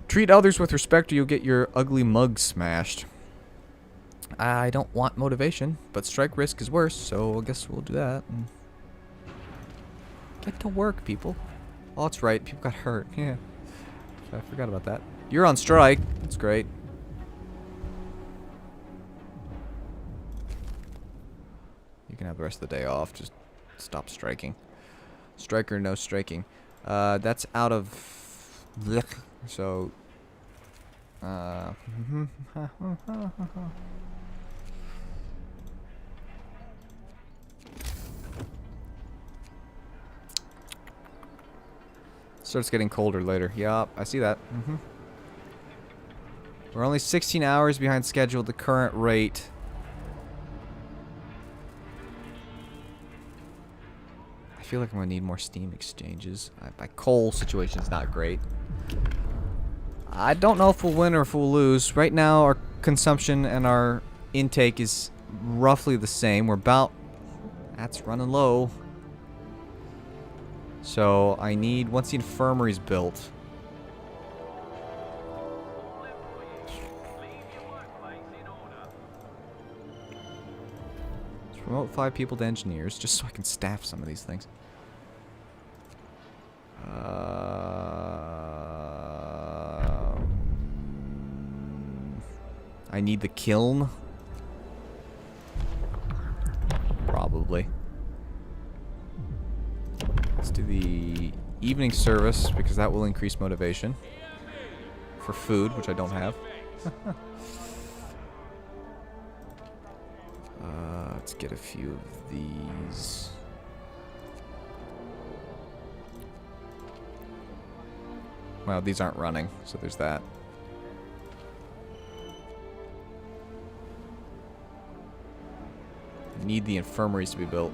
Treat others with respect or you'll get your ugly mug smashed. I don't want motivation, but strike risk is worse, so I guess we'll do that. Get to work, people. Oh, that's right. People got hurt. Yeah. I forgot about that. You're on strike. That's great. You can have the rest of the day off. Just stop striking. Strike or no striking. That's out of... Blech. So... Starts getting colder later. Yup, I see that. We're only 16 hours behind schedule at the current rate. I feel like I'm gonna need more steam exchanges. My coal situation is not great. I don't know if we'll win or if we'll lose. Right now, our consumption and our intake is roughly the same. We're about... That's running low. So, I need... Once the infirmary's built... Let's promote 5 people to engineers, just so I can staff some of these things. I need the kiln. Probably. Let's do the evening service because that will increase motivation for food, which I don't have. Let's get a few of these. Well, these aren't running, so there's that. I need the infirmaries to be built.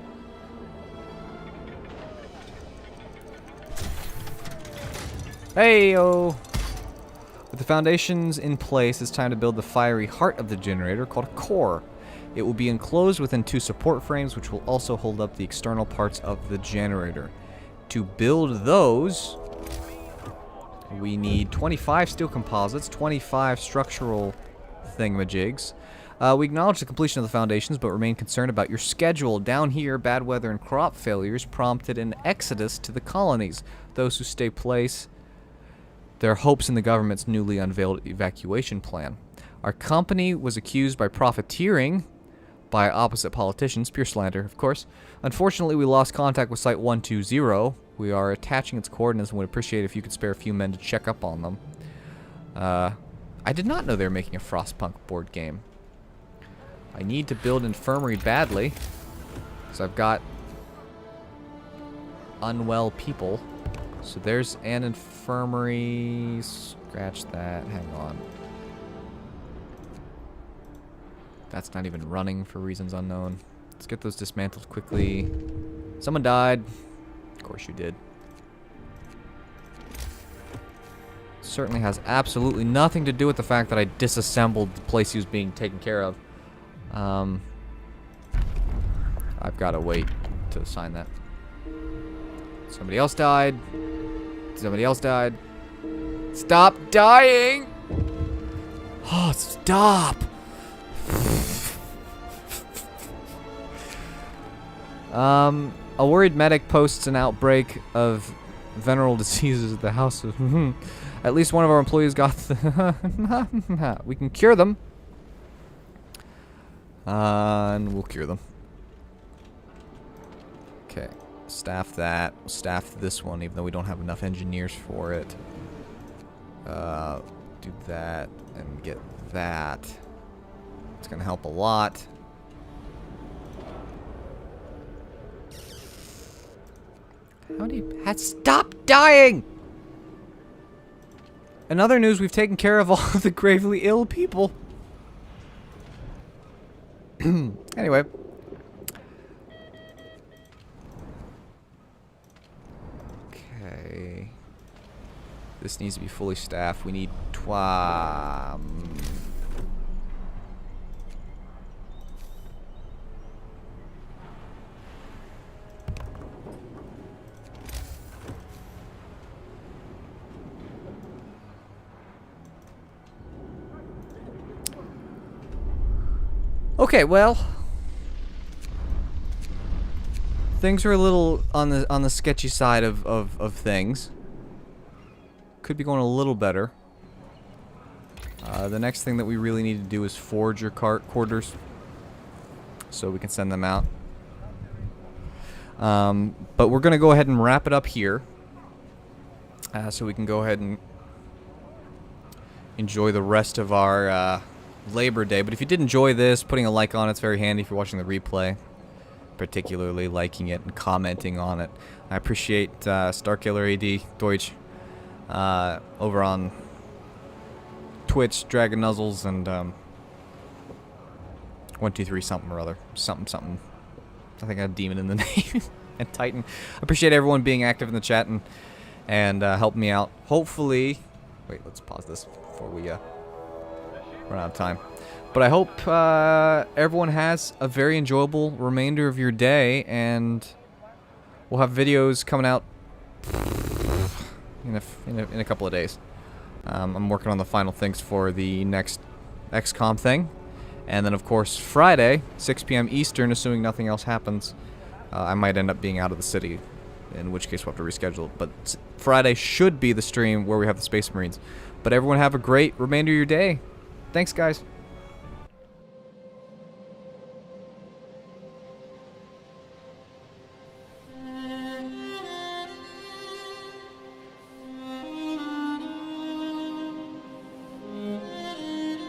Hey-o! With the foundations in place, it's time to build the fiery heart of the generator called a core. It will be enclosed within 2 support frames, which will also hold up the external parts of the generator. To build those, we need 25 steel composites, 25 structural thingamajigs. We acknowledge the completion of the foundations, but remain concerned about your schedule. Down here, bad weather and crop failures prompted an exodus to the colonies. Those who stay place their hopes in the government's newly unveiled evacuation plan. Our company was accused by profiteering by opposite politicians, pure slander, of course. Unfortunately, we lost contact with Site 120. We are attaching its coordinates and would appreciate if you could spare a few men to check up on them. I did not know they were making a FrostPunk board game. I need to build infirmary badly, because I've got unwell people. So there's an infirmary. Scratch that. Hang on. That's not even running for reasons unknown. Let's get those dismantled quickly. Someone died. Of course you did. Certainly has absolutely nothing to do with the fact that I disassembled the place he was being taken care of. I've got to wait to sign that. Somebody else died. Somebody else died. Stop dying! Oh, stop! A worried medic posts an outbreak of venereal diseases at the house of... At least one of our employees got the... We can cure them. And we'll cure them. Okay. Staff that. We'll staff this one, even though we don't have enough engineers for it. Do that and get that. It's gonna help a lot. How do you... Stop dying! In other news, we've taken care of all of the gravely ill people. Anyway. This needs to be fully staffed. We need Okay, well, things are a little on the sketchy side of things. Could be going a little better. The next thing that we really need to do is forge your quarters, so we can send them out. But we're gonna go ahead and wrap it up here, so we can go ahead and enjoy the rest of our Labor Day. But if you did enjoy this, putting a like on it's very handy if you're watching the replay, particularly liking it and commenting on it. I appreciate Starkiller AD Deutsch over on Twitch, Dragon Nuzzles, and 123 something or other, something. I think I have Demon in the name, and Titan. I appreciate everyone being active in the chat and helping me out. Hopefully, wait, let's pause this before we run out of time. But I hope everyone has a very enjoyable remainder of your day, and we'll have videos coming out in a couple of days. I'm working on the final things for the next XCOM thing, and then of course Friday, 6 p.m. Eastern, assuming nothing else happens, I might end up being out of the city, in which case we'll have to reschedule it. But Friday should be the stream where we have the Space Marines. But everyone have a great remainder of your day. Thanks, guys.